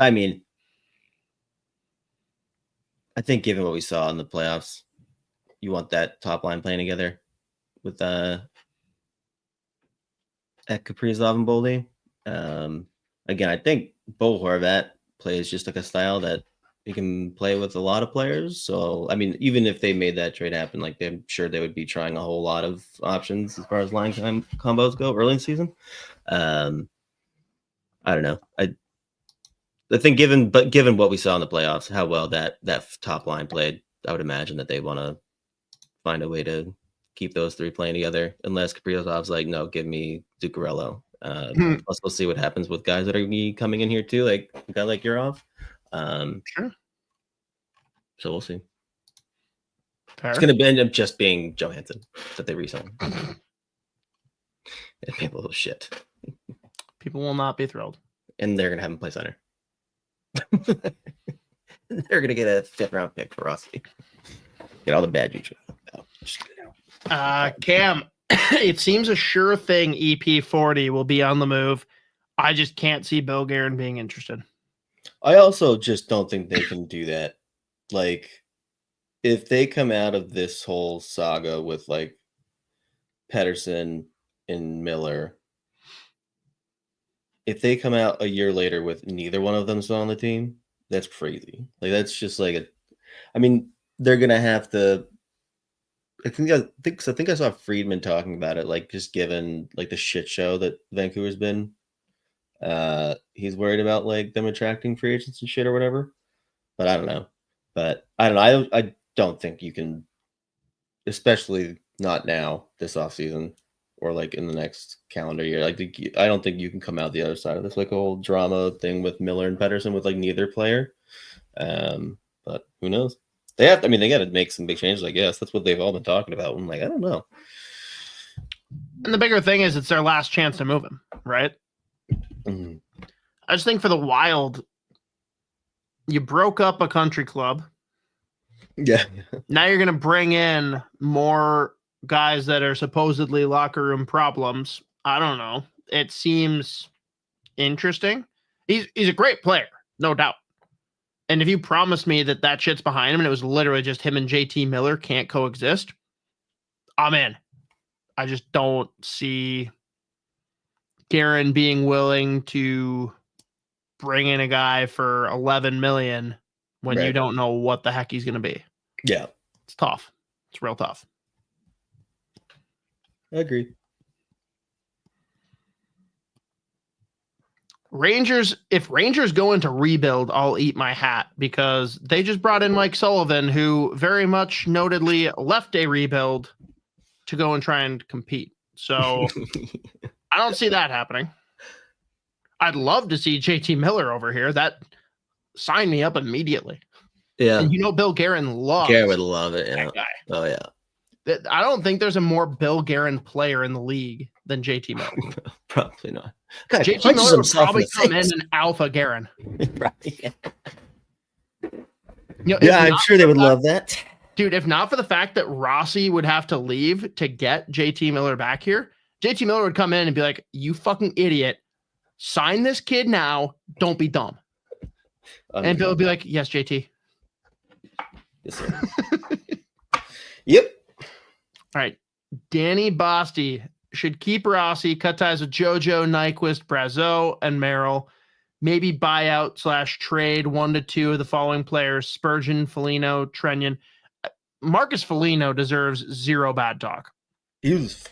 mean, I think given what we saw in the playoffs, you want that top line playing together with at Kaprizov and Boldy. Again, I think Bo Horvat plays just like a style that he can play with a lot of players. So, I mean, even if they made that trade happen, like I'm sure they would be trying a whole lot of options as far as line combos go early in the season. I don't know. I think given what we saw in the playoffs, how well that top line played, I would imagine that they want to find a way to keep those three playing together, unless Kaprizov's like, no, give me Zuccarello. Plus, we'll see what happens with guys that are coming in here too, like a guy like Yurov. Sure. So we'll see. Fair. It's going to end up just being Johansson that they resign. People will shit. People will not be thrilled. And they're going to have him play center. They're going to get a 5th round pick for Rossi. Get all the bad juju. Cam, it seems a sure thing EP40 will be on the move. I just can't see Bill Guerin being interested. I also just don't think they can do that. Like, if they come out of this whole saga with like Pettersson and Miller, if they come out a year later with neither one of them still on the team, that's crazy. Like, that's just like I mean, they're gonna have to. I think I saw Friedman talking about it, like just given like the shit show that Vancouver's been. He's worried about like them attracting free agents and shit or whatever. But I don't know. I don't think you can, especially not now this offseason or like in the next calendar year. Like I don't think you can come out the other side of this like whole drama thing with Miller and Pettersson with like neither player. But who knows? They got to make some big changes, I guess. That's what they've all been talking about. I'm like, I don't know. And the bigger thing is it's their last chance to move him, right? Mm-hmm. I just think for the Wild, you broke up a country club. Yeah. Now you're going to bring in more guys that are supposedly locker room problems. I don't know. It seems interesting. He's a great player, no doubt. And if you promise me that shit's behind him and it was literally just him and JT Miller can't coexist, I'm in. I just don't see Guerin being willing to bring in a guy for $11 million when you don't know what the heck he's going to be. Yeah. It's tough. It's real tough. I agree. If Rangers go into rebuild, I'll eat my hat because they just brought in Mike Sullivan, who very much notedly left a rebuild to go and try and compete. So I don't see that happening. I'd love to see JT Miller over here. That sign me up immediately. Yeah. And Bill Guerin loves Guerin would love it. Yeah. that guy. Oh, yeah. I don't think there's a more Bill Guerin player in the league than JT Miller. Probably not. JT Miller would probably come in and alpha Guerin. Right. I'm sure they would love that. Dude, if not for the fact that Rossi would have to leave to get JT Miller back here, JT Miller would come in and be like, you fucking idiot. Sign this kid now. Don't be dumb. And Bill would be like, yes, JT. Yes, sir. Yep. All right. Danny Basti should keep Rossi, cut ties with JoJo, Nyquist, Brazeau, and Merrill. Maybe buyout / trade 1 to 2 of the following players: Spurgeon, Foligno, Trenyon. Marcus Foligno deserves zero bad talk. He's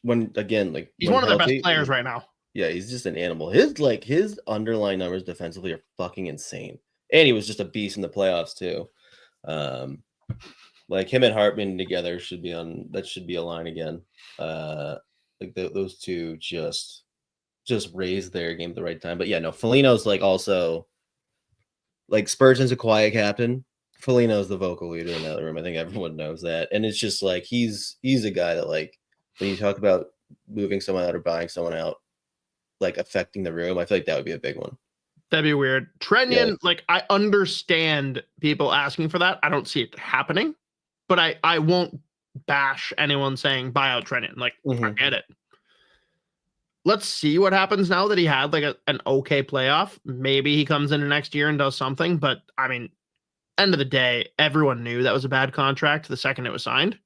one of the best players right now. Yeah, he's just an animal. His underlying numbers defensively are fucking insane. And he was just a beast in the playoffs too. Like him and Hartman together should be a line again. Those two just raised their game at the right time. But yeah, no, Foligno's also Spurgeon's a quiet captain. Foligno's the vocal leader in that room. I think everyone knows that. And it's just he's a guy that when you talk about moving someone out or buying someone out, affecting the room, I feel like that would be a big one. That'd be weird. Trenyon, I understand people asking for that. I don't see it happening. But I won't bash anyone saying buy out Trenton. Like, I get it. Let's see what happens now that he had like an okay playoff. Maybe he comes in the next year and does something. But I mean, end of the day, everyone knew that was a bad contract the second it was signed.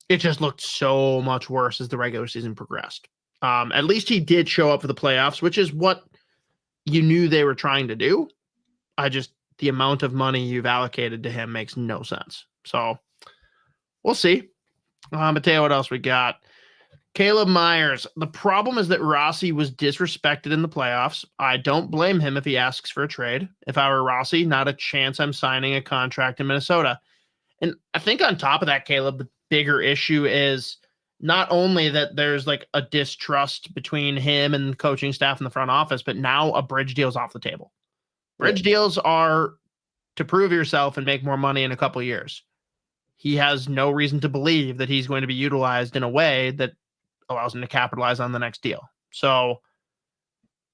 It just looked so much worse as the regular season progressed. At least he did show up for the playoffs, which is what you knew they were trying to do. The amount of money you've allocated to him makes no sense. So we'll see. Mateo, what else we got? Caleb Myers. The problem is that Rossi was disrespected in the playoffs. I don't blame him if he asks for a trade. If I were Rossi, not a chance I'm signing a contract in Minnesota. And I think on top of that, Caleb, the bigger issue is not only that there's like a distrust between him and the coaching staff in the front office, but now a bridge deal's off the table. Bridge deals are to prove yourself and make more money in a couple of years. He has no reason to believe that he's going to be utilized in a way that allows him to capitalize on the next deal. So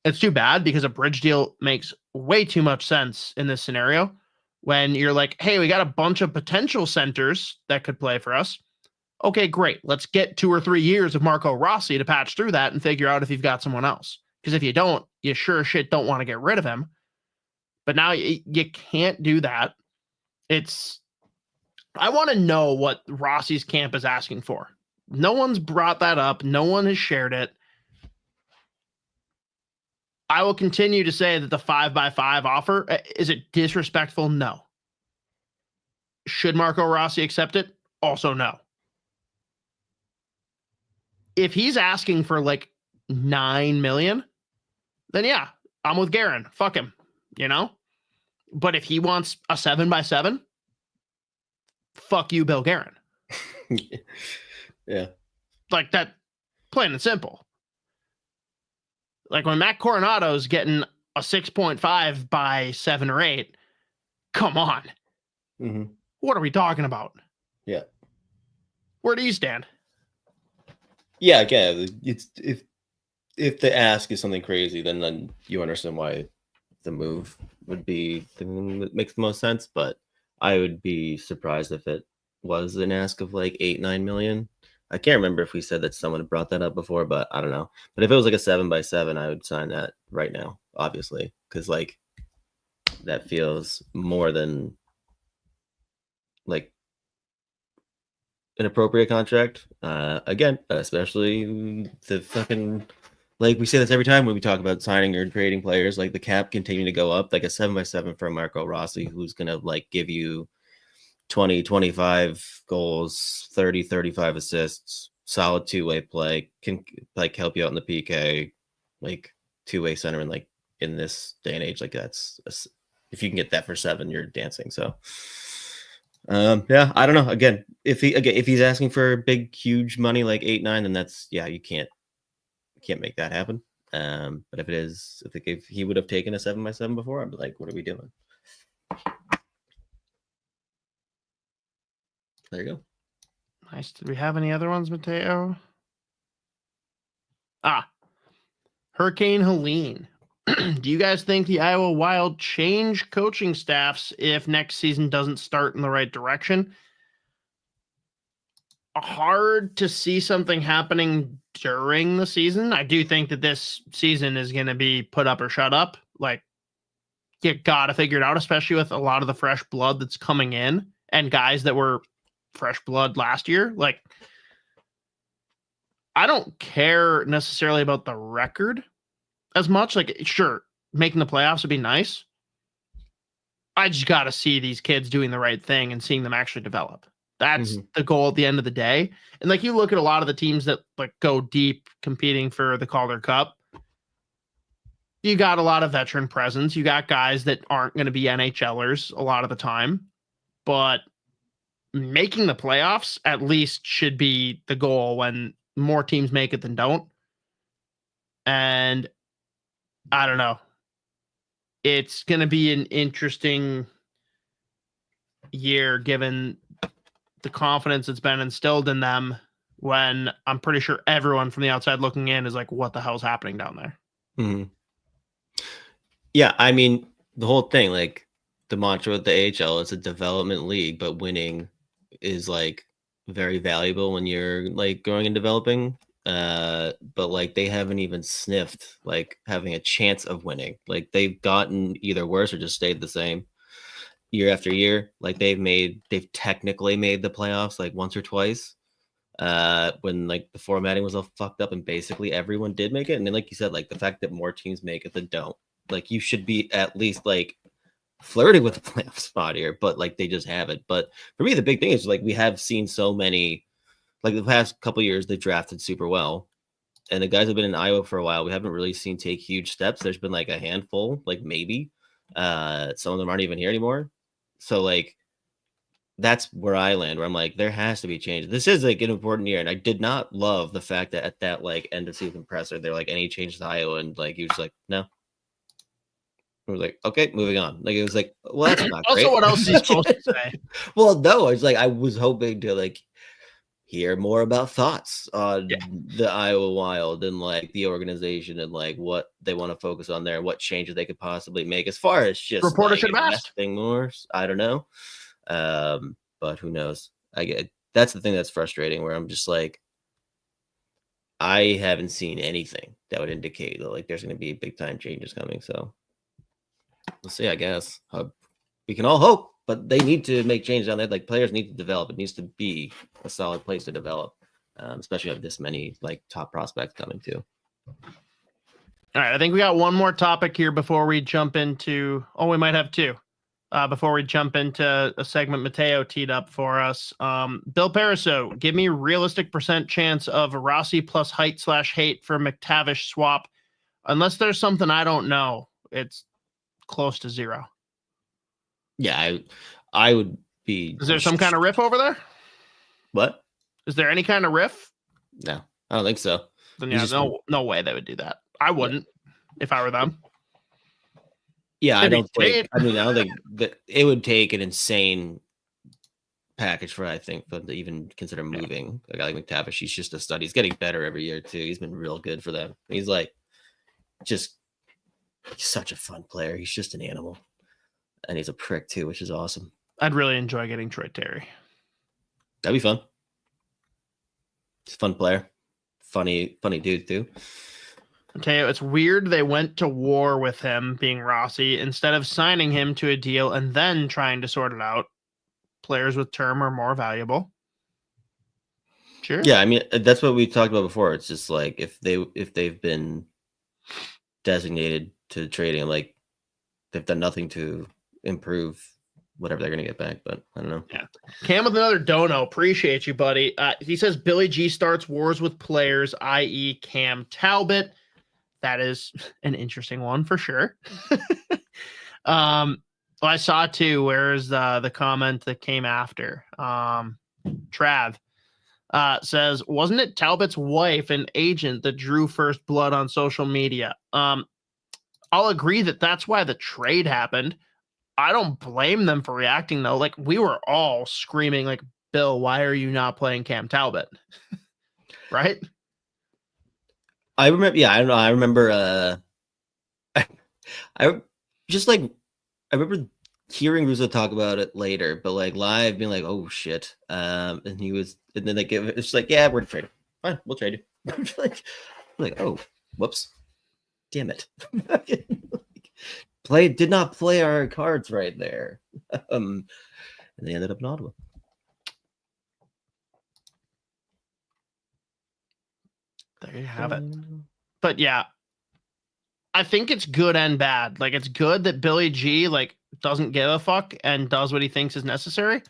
it's too bad because a bridge deal makes way too much sense in this scenario when you're like, hey, we got a bunch of potential centers that could play for us. Okay, great. Let's get 2 or 3 years of Marco Rossi to patch through that and figure out if you've got someone else. Because if you don't, you sure as shit don't want to get rid of him. But now you can't do that. I want to know what Rossi's camp is asking for. No one's brought that up. No one has shared it. I will continue to say that the 5x5 offer, is it disrespectful? No. Should Marco Rossi accept it? Also no. If he's asking for like $9 million, then yeah, I'm with Guerin. Fuck him, you know? But if he wants a 7x7, fuck you, Bill Guerin. Yeah. Like that, plain and simple. Like when Matt Coronado's getting a 6.5 by 7 or 8, come on. Mm-hmm. What are we talking about? Yeah. Where do you stand? Yeah, again, it's if the ask is something crazy, then you understand why the move would be the thing that makes the most sense. But I would be surprised if it was an ask of like 8-9 million. I can't remember if we said that someone had brought that up before, but I don't know. But if it was like a 7x7, I would sign that right now, obviously, because like that feels more than like an appropriate contract. Again, especially the fucking, like we say this every time when we talk about signing or trading players, like the cap continue to go up, like a 7x7 for Marco Rossi, who's gonna like give you 20, 25 goals, 30, 35 assists, solid two-way play, can like help you out in the PK, like two-way center, and like in this day and age, like that's if you can get that for 7, you're dancing. So yeah, I don't know. Again, if he's asking for big, huge money like 8-9, then that's you can't make that happen. But if it is, if he would have taken a 7x7 before, I'd be like, what are we doing? There you go. Nice. Did we have any other ones, Mateo? Hurricane Helene. Do you guys think the Iowa Wild change coaching staffs if next season doesn't start in the right direction? Hard to see something happening during the season. I do think that this season is going to be put up or shut up. Like, you got to figure it out, especially with a lot of the fresh blood that's coming in and guys that were fresh blood last year. Like, I don't care necessarily about the record as much. Like, sure, making the playoffs would be nice. I just got to see these kids doing the right thing and seeing them actually develop. That's the goal at the end of the day. And like, you look at a lot of the teams that like go deep competing for the Calder Cup, you got a lot of veteran presence. You got guys that aren't going to be NHLers a lot of the time, but making the playoffs at least should be the goal when more teams make it than don't. And I don't know. It's going to be an interesting year given the confidence that's been instilled in them, when I'm pretty sure everyone from the outside looking in is like, what the hell's happening down there? Mm-hmm. Yeah, I mean, the whole thing, like the mantra with the AHL, it's a development league, but winning is like very valuable when you're like growing and developing. But like they haven't even sniffed like having a chance of winning. Like they've gotten either worse or just stayed the same year after year. Like they've technically made the playoffs like once or twice. When like the formatting was all fucked up and basically everyone did make it. And then like you said, like the fact that more teams make it than don't, like you should be at least like flirting with the playoff spot here, but like they just haven't. But for me, the big thing is like we have seen so many, like the past couple years, they drafted super well. And the guys have been in Iowa for a while. We haven't really seen take huge steps. There's been like a handful, like maybe. Some of them aren't even here anymore. So like that's where I land, where I'm like, there has to be change. This is like an important year. And I did not love the fact that at that like end of season presser, they're like, any change to Iowa? And like he was like, no. I was like, okay, moving on. Like it was like, well, that's not Also, great. what else is he supposed to say? Well, no, it's like I was hoping to like hear more about thoughts on the Iowa Wild and like the organization and like what they want to focus on there, what changes they could possibly make as far as just Reporter like should have asked. investing more. I don't know. But who knows? I get that's the thing that's frustrating where I'm just like, I haven't seen anything that would indicate that like there's going to be big time changes coming. So we'll see, I guess. We can all hope, but they need to make changes on that. Like players need to develop. It needs to be a solid place to develop, especially with this many like top prospects coming too. All right, I think we got one more topic here before we jump into. Oh, we might have two. Before we jump into a segment Mateo teed up for us. Bill Pariseau, give me realistic % chance of a Rossi plus height/hate for McTavish swap. Unless there's something I don't know, it's close to 0. Yeah, I would be. Is there some kind of riff over there? What? Is there any kind of riff? No, I don't think so. Then yeah, no way they would do that. I wouldn't if I were them. Yeah, I don't think that it would take an insane package for them to even consider moving a guy like McTavish. He's just a stud. He's getting better every year too. He's been real good for them. He's like he's such a fun player. He's just an animal. And he's a prick too, which is awesome. I'd really enjoy getting Troy Terry. That'd be fun. He's a fun player. Funny dude too. I'll tell you, it's weird they went to war with him being Rossi instead of signing him to a deal and then trying to sort it out. Players with term are more valuable. Sure. Yeah, I mean that's what we talked about before. It's just like if they've been designated to trading, like they've done nothing to improve whatever they're going to get back, but I don't know. Yeah. Cam with another dono. Appreciate you, buddy. He says Billy G starts wars with players, i.e. Cam Talbot. That is an interesting one for sure. I saw too, where's the comment that came after? Trav says, wasn't it Talbot's wife and agent that drew first blood on social media? I'll agree that that's why the trade happened. I don't blame them for reacting though. Like we were all screaming like, Bill, why are you not playing Cam Talbot? Right? I remember. Yeah, I don't know. I remember. I remember hearing Russo talk about it later, but like live being like, "Oh shit!" And then like it's like, "Yeah, we're trading. Fine, we'll trade you." like, "Oh, whoops, damn it!" Did not play our cards right there, and they ended up in Ottawa. There you have it. But yeah, I think it's good and bad. Like it's good that Billy G like doesn't give a fuck and does what he thinks is necessary.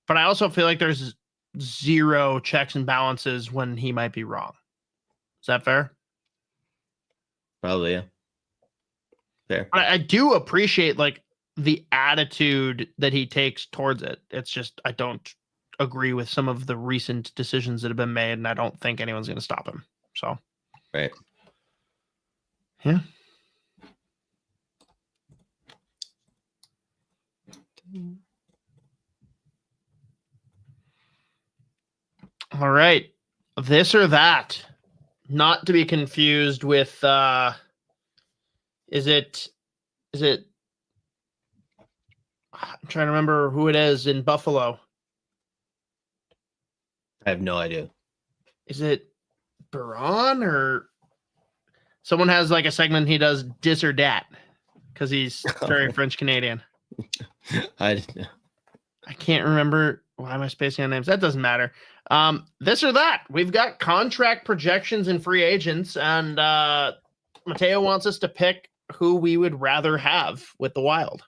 But I also feel like there's 0 checks and balances when he might be wrong. Is that fair? Probably, yeah. Fair. I do appreciate like the attitude that he takes towards it. It's just I don't agree with some of the recent decisions that have been made, and I don't think anyone's going to stop him. So, right. Yeah. All right. This or that. Not to be confused with is it I'm trying to remember who it is in Buffalo. I have no idea. Is it Baron or someone has like a segment he does dis or dat because he's very French Canadian. I can't remember. Why am I spacing on names? That doesn't matter. This or that. We've got contract projections and free agents, and Mateo wants us to pick who we would rather have with the Wild.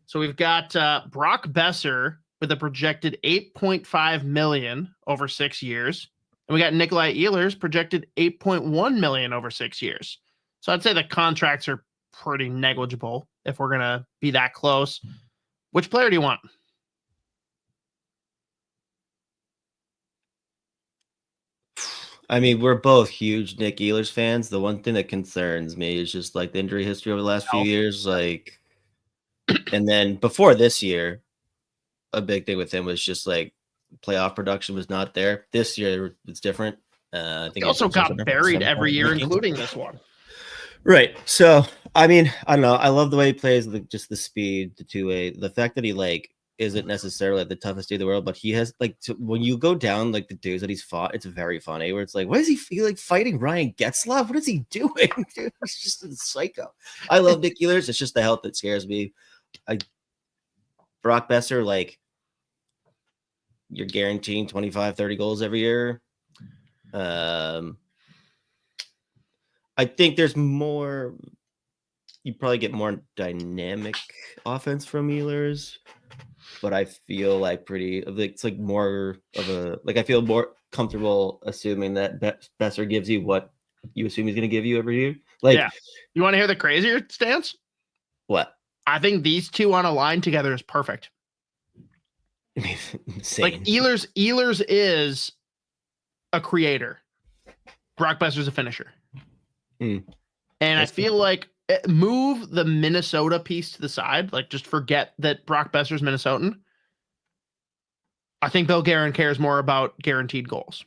So we've got Brock Boeser with a projected $8.5 million over 6 years. And we got Nikolai Ehlers projected $8.1 million over 6 years. So I'd say the contracts are pretty negligible if we're going to be that close. Which player do you want? I mean, we're both huge Nick Ehlers fans. The one thing that concerns me is just like the injury history over the last few years. Like, and then before this year, a big thing with him was just like playoff production was not there. This year it's different. I think he also got buried every year, including this one. Right. So, I mean, I don't know. I love the way he plays, just the speed, the two-way, the fact that he like isn't necessarily the toughest dude in the world, but he has like when you go down like the dudes that he's fought, it's very funny. Where it's like, what is he like fighting Ryan Getzlaf? What is he doing? Dude, he's just a psycho. I love Nick Ehlers. It's just the health that scares me. Brock Boeser, like you're guaranteeing 25, 30 goals every year. I think there's more. You probably get more dynamic offense from Ehlers, but I feel like it's like more of a like I feel more comfortable assuming that Boeser gives you what you assume he's going to give you every year. Like, yeah. You want to hear the crazier stance? What? I think these two on a line together is perfect. Insane. Like Ehlers is a creator. Brock Boeser's a finisher. And that's I feel like move the Minnesota piece to the side. Like just forget that Brock Boeser's Minnesotan. I think Bill Guerin cares more about guaranteed goals.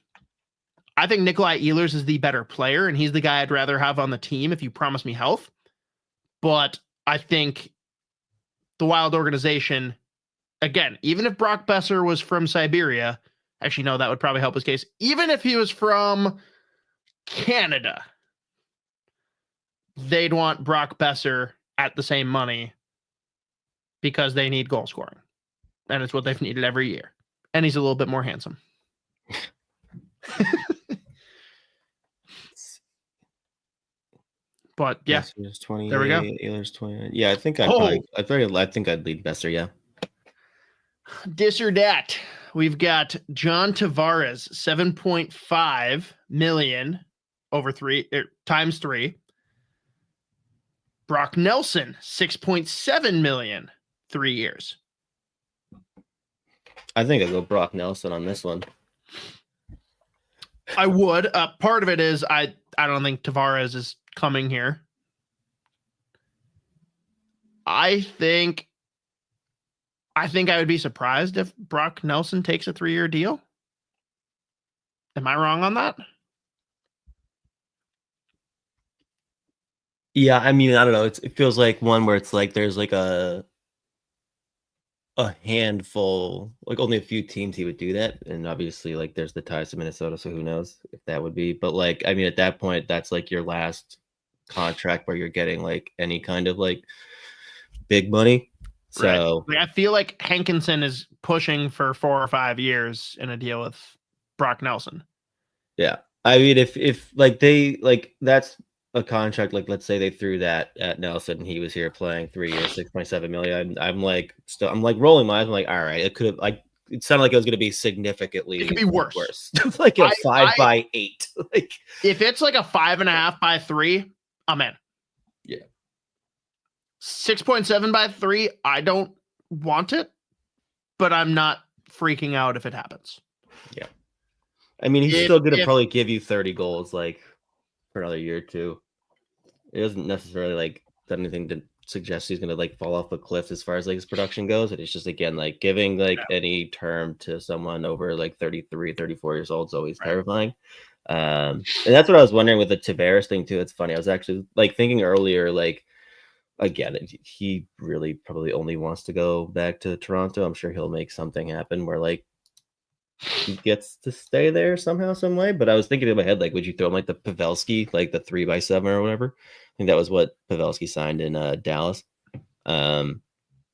I think Nikolai Ehlers is the better player, and he's the guy I'd rather have on the team if you promise me health. But I think the Wild organization, again, even if Brock Boeser was from Siberia, actually, no, that would probably help his case. Even if he was from Canada, they'd want Brock Boeser at the same money because they need goal scoring. And it's what they've needed every year. And he's a little bit more handsome. But yeah, there we go. Ehlers 29. Yeah, I think I think I'd lead Boeser. Yeah. Dis or dat. We've got John Tavares, 7.5 million over times 3. Brock Nelson, 6.7 million, 3 years. I think I'll go Brock Nelson on this one. I would. Part of it is I don't think Tavares is coming here. I think I would be surprised if Brock Nelson takes a 3-year deal. Am I wrong on that? Yeah, I mean, I don't know. It feels like one where it's like there's like a handful, like only a few teams he would do that, and obviously like there's the ties to Minnesota, so who knows if that would be. But like, I mean, at that point, that's like your last contract where you're getting like any kind of like big money. So right. Like, I feel like Hankinson is pushing for 4 or 5 years in a deal with Brock Nelson. Yeah, I mean, if like they like that's a contract, like let's say they threw that at Nelson and he was here playing 3 years, 6.7 million. I'm like rolling my eyes. I'm like, all right, it could have like it sounded like it was going to be significantly. It could be worse. Like a 5x8. Like if it's like a 5.5x3, I'm in. Yeah. 6.7x3, I don't want it, but I'm not freaking out if it happens. Yeah. I mean, he's still going to probably give you 30 goals like for another year or two. It doesn't necessarily like done anything to suggest he's going to like fall off a cliff as far as like his production goes. It's just, again, like giving like any term to someone over like 33, 34 years old is always terrifying. And that's what I was wondering with the Tavares thing too. It's funny. I was actually like thinking earlier, like, again, he really probably only wants to go back to Toronto. I'm sure he'll make something happen where like he gets to stay there somehow, some way. But I was thinking in my head, like, would you throw him like the Pavelski, like the 3x7 or whatever? I think that was what Pavelski signed in Dallas. I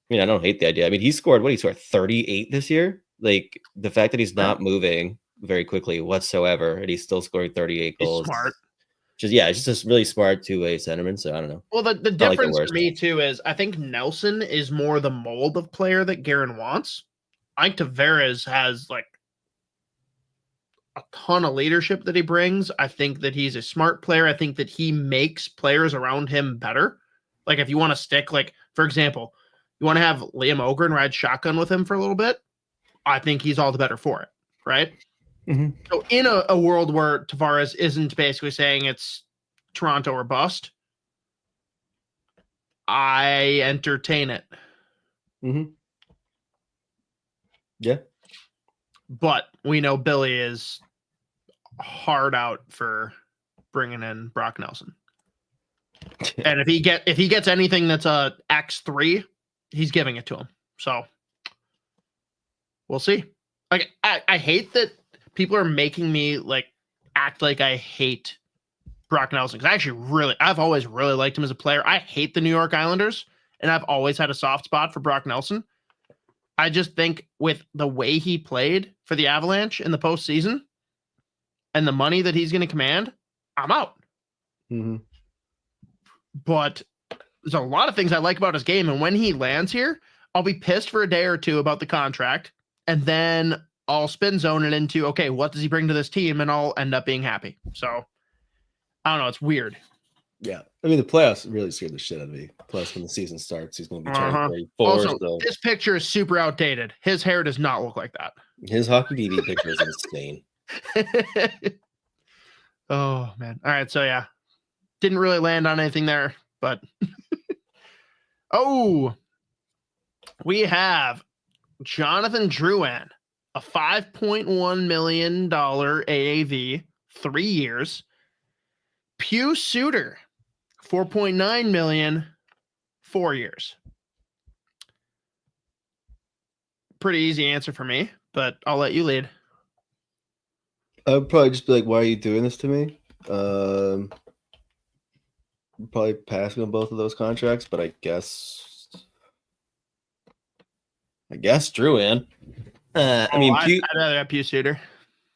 mean, I don't hate the idea. I mean, he scored 38 this year. Like the fact that he's not moving very quickly whatsoever, and he's still scoring 38 goals. He's smart. It's just really smart two-way centerman. So I don't know. Well, the difference for me too is I think Nelson is more the mold of player that Guerin wants. I think Tavares has like a ton of leadership that he brings. I think that he's a smart player. I think that he makes players around him better. Like if you want to stick, like for example, you want to have Liam Ogren ride shotgun with him for a little bit, I think he's all the better for it, right? Mm-hmm. So in a world where Tavares isn't basically saying it's Toronto or bust, I entertain it. Mm-hmm. Yeah. But we know Billy is hard out for bringing in Brock Nelson. And if he gets anything that's a X3, he's giving it to him. So we'll see. Like I hate that people are making me like act like I hate Brock Nelson, because I've always really liked him as a player. I hate the New York Islanders, and I've always had a soft spot for Brock Nelson. I just think with the way he played for the Avalanche in the postseason and the money that he's going to command, I'm out. Mm-hmm. But there's a lot of things I like about his game, and when he lands here, I'll be pissed for a day or two about the contract, and then I'll spin zone it into, okay, what does he bring to this team? And I'll end up being happy. So I don't know. It's weird. Yeah. I mean, the playoffs really scared the shit out of me. Plus, when the season starts, he's going to be turning 34. Also, this picture is super outdated. His hair does not look like that. His hockey DB picture is insane. Oh, man. All right. So, yeah. Didn't really land on anything there, but we have Jonathan Drouin, a $5.1 million AAV, 3 years. Pew Suter, $4.9 million, 4 years. Pretty easy answer for me, but I'll let you lead. I'd probably just be like, why are you doing this to me? Probably passing on both of those contracts, but I guess Drouin. I'd rather have Pew Suter.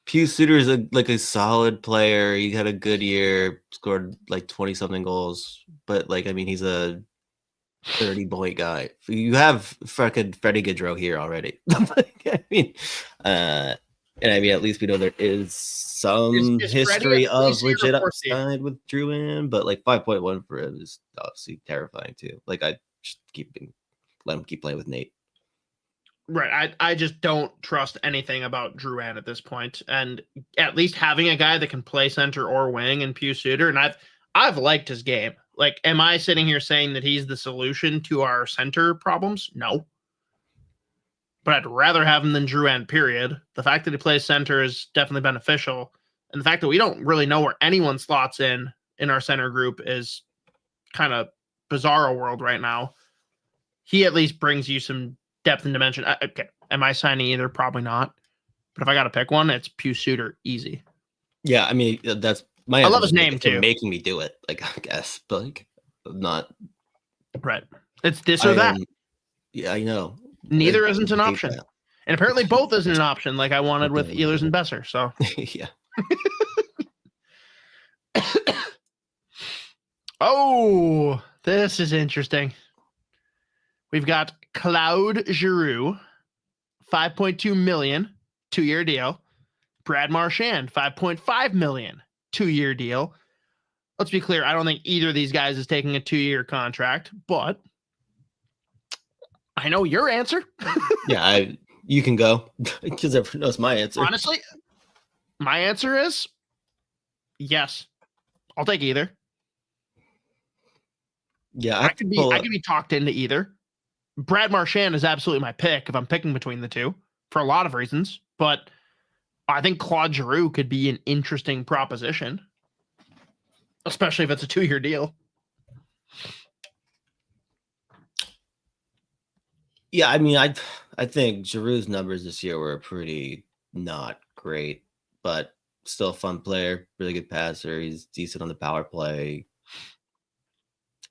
Pew Suter is a solid player. He had a good year, scored like 20-something goals. But he's a 30-point guy. You have fucking Freddie Gaudreau here already. At least we know there is some history of legit upside with Drouin, but 5.1 for him is obviously terrifying too. I just let him keep playing with Nate. Right. I just don't trust anything about Drouin at this point. And at least having a guy that can play center or wing in Pew Suter, and I've liked his game. Am I sitting here saying that he's the solution to our center problems? No. But I'd rather have him than Drouin, period. The fact that he plays center is definitely beneficial. And the fact that we don't really know where anyone slots in our center group is kind of bizarro world right now. He at least brings you some depth and dimension. Okay. Am I signing either? Probably not. But if I got to pick one, it's Pew Suter. Easy. Yeah, that's my. I love his name too. Making me do it, I guess, but not. Right. It's this or that. Yeah, I know. Neither isn't an option, and apparently both isn't an option. Like I wanted with Ehlers and Besser. So yeah. Oh, this is interesting. We've got Claude Giroux, $5.2 million, 2-year deal. Brad Marchand, $5.5 million, 2-year deal. Let's be clear. I don't think either of these guys is taking a 2-year contract, but I know your answer. Yeah, you can go because everyone knows my answer. Honestly, my answer is yes. I'll take either. Yeah, I could be talked into either. Brad Marchand is absolutely my pick if I'm picking between the two for a lot of reasons, but I think Claude Giroux could be an interesting proposition, especially if it's a 2-year deal. Yeah, I think Giroux's numbers this year were pretty not great, but still a fun player, really good passer. He's decent on the power play.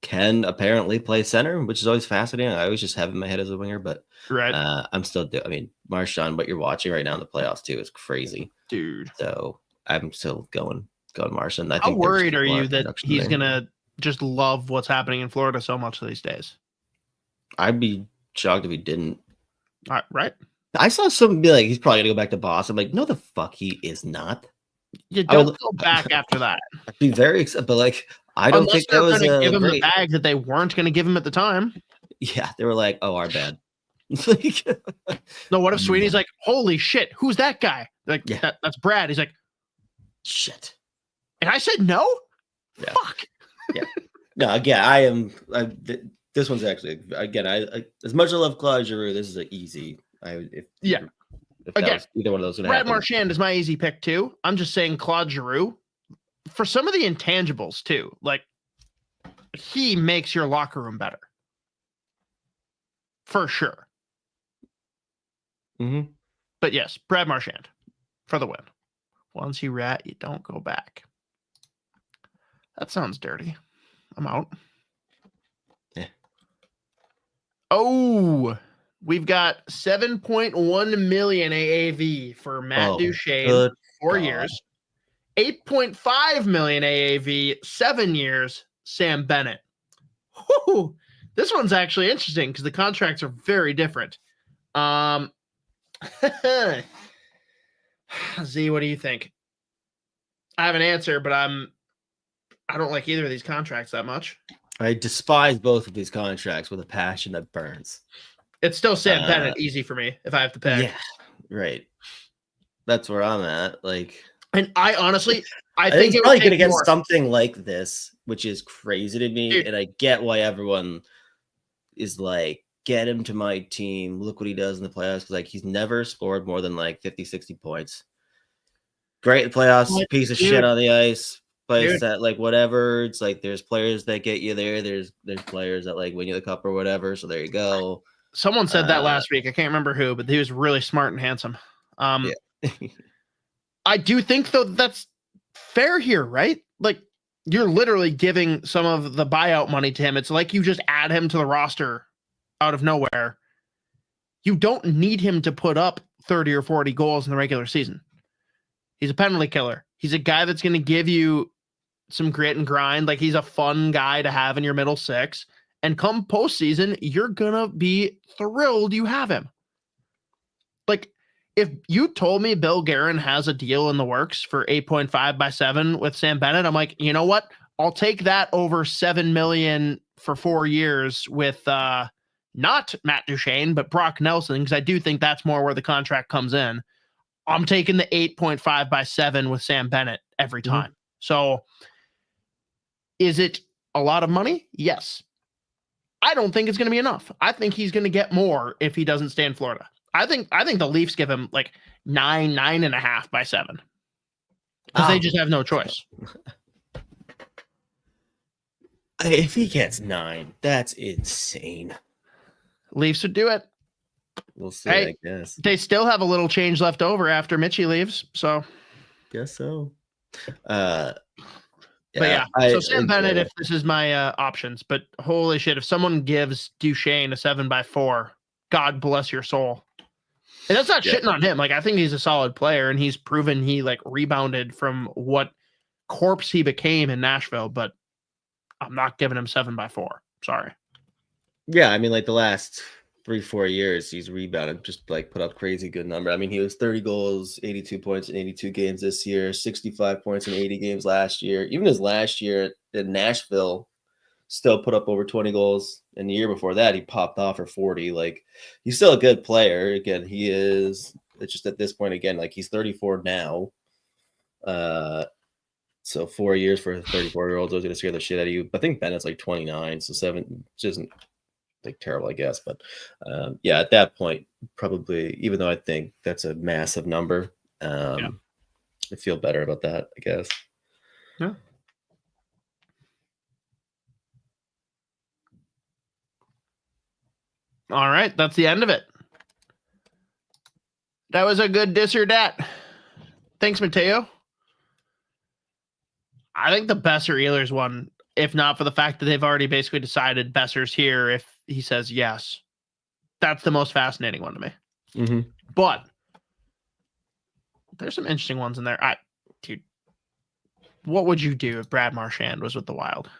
Can apparently play center, which is always fascinating. I always just have him in my head as a winger, but Right. I'm still. I mean, Marchand, what you're watching right now in the playoffs too is crazy, Dude. So I'm still going Marchand. I How think there's worried are a lot you of that production he's there. gonna just love what's happening in Florida so much these days? I'd be shocked if he didn't. Right. I saw someone be like, he's probably gonna go back to Boston. I'm like, no, the fuck he is not. You don't go back after that. I'd be very excited, but like, I don't Unless think that they're was going to give him great. the bag that they weren't going to give him at the time. Yeah, they were like, oh, our bad. No, what if Sweeney's like, holy shit, who's that guy? Like, Yeah. that's Brad. He's like, shit. And I said no? Yeah. Fuck. Yeah. No, again, this one's actually, again, I as much as I love Claude Giroux, this is an easy. If again, either one of those would Brad happen. Marchand is my easy pick too. I'm just saying Claude Giroux for some of the intangibles too. Like, he makes your locker room better. For sure. Mm-hmm. But yes, Brad Marchand for the win. Once you rat, you don't go back. That sounds dirty. I'm out. Yeah. Oh, we've got 7.1 million AAV for Matt Duchene, 4 years. 8.5 million AAV, 7 years, Sam Bennett. Whew. This one's actually interesting because the contracts are very different. Z, what do you think? I have an answer, but I don't like either of these contracts that much. I despise both of these contracts with a passion that burns. It's still Sam Bennett, easy for me if I have to pick. Yeah, right. That's where I'm at. Like, and I honestly, I think think it's probably going to get something like this, which is crazy to me. Dude. And I get why everyone is like, get him to my team. Look what he does in the playoffs. Like, he's never scored more than like 50, 60 points. Great in the playoffs, piece of shit on the ice. Plays that like whatever. It's like there's players that get you there. There's players that like win you the cup or whatever. So there you go. Someone said that last week. I can't remember who, but he was really smart and handsome. Yeah. I do think though that's fair here, right? Like, you're literally giving some of the buyout money to him. It's like you just add him to the roster out of nowhere. You don't need him to put up 30 or 40 goals in the regular season. He's a penalty killer. He's a guy that's going to give you some grit and grind. Like, he's a fun guy to have in your middle six. And come postseason, you're going to be thrilled you have him. Like, if you told me Bill Guerin has a deal in the works for 8.5 by 7 with Sam Bennett, I'm like, you know what? I'll take that over $7 million for 4 years with not Matt Duchene, but Brock Nelson, because I do think that's more where the contract comes in. I'm taking the 8.5 by 7 with Sam Bennett every time. Mm-hmm. So is it a lot of money? Yes. I don't think it's going to be enough. I think he's going to get more if he doesn't stay in Florida. I think the Leafs give him like 9.5 by 7 because they just have no choice. If he gets 9, that's insane. Leafs would do it. We'll see. Hey, I guess they still have a little change left over after Mitchie leaves. So, guess so. But yeah, so Sam Bennett, if this is my options, but holy shit, if someone gives Duchene a 7 by 4, God bless your soul. And that's not shitting on him. Like, I think he's a solid player, and he's proven he like rebounded from what corpse he became in Nashville. But I'm not giving him 7 by 4. Sorry. Yeah, I mean, like the last 3-4 years, he's rebounded, just like put up crazy good number. I mean, he was 30 goals, 82 points in 82 games this year, 65 points in 80 games last year. Even his last year in Nashville, still put up over 20 goals. And the year before that, he popped off for 40. Like, he's still a good player. Again, he is. It's just at this point, again, like he's 34 now. So 4 years for a 34-year-old is going to scare the shit out of you. I think Bennett's like 29, so 7 which isn't like terrible, I guess. But yeah, at that point, probably, even though I think that's a massive number, I feel better about that, I guess. Yeah. All right, that's the end of it. That was a good dis or dat. Thanks, Mateo. I think the Besser Ehlers one, if not for the fact that they've already basically decided Besser's here if he says yes. That's the most fascinating one to me. Mm-hmm. But there's some interesting ones in there. Dude, what would you do if Brad Marchand was with the Wild?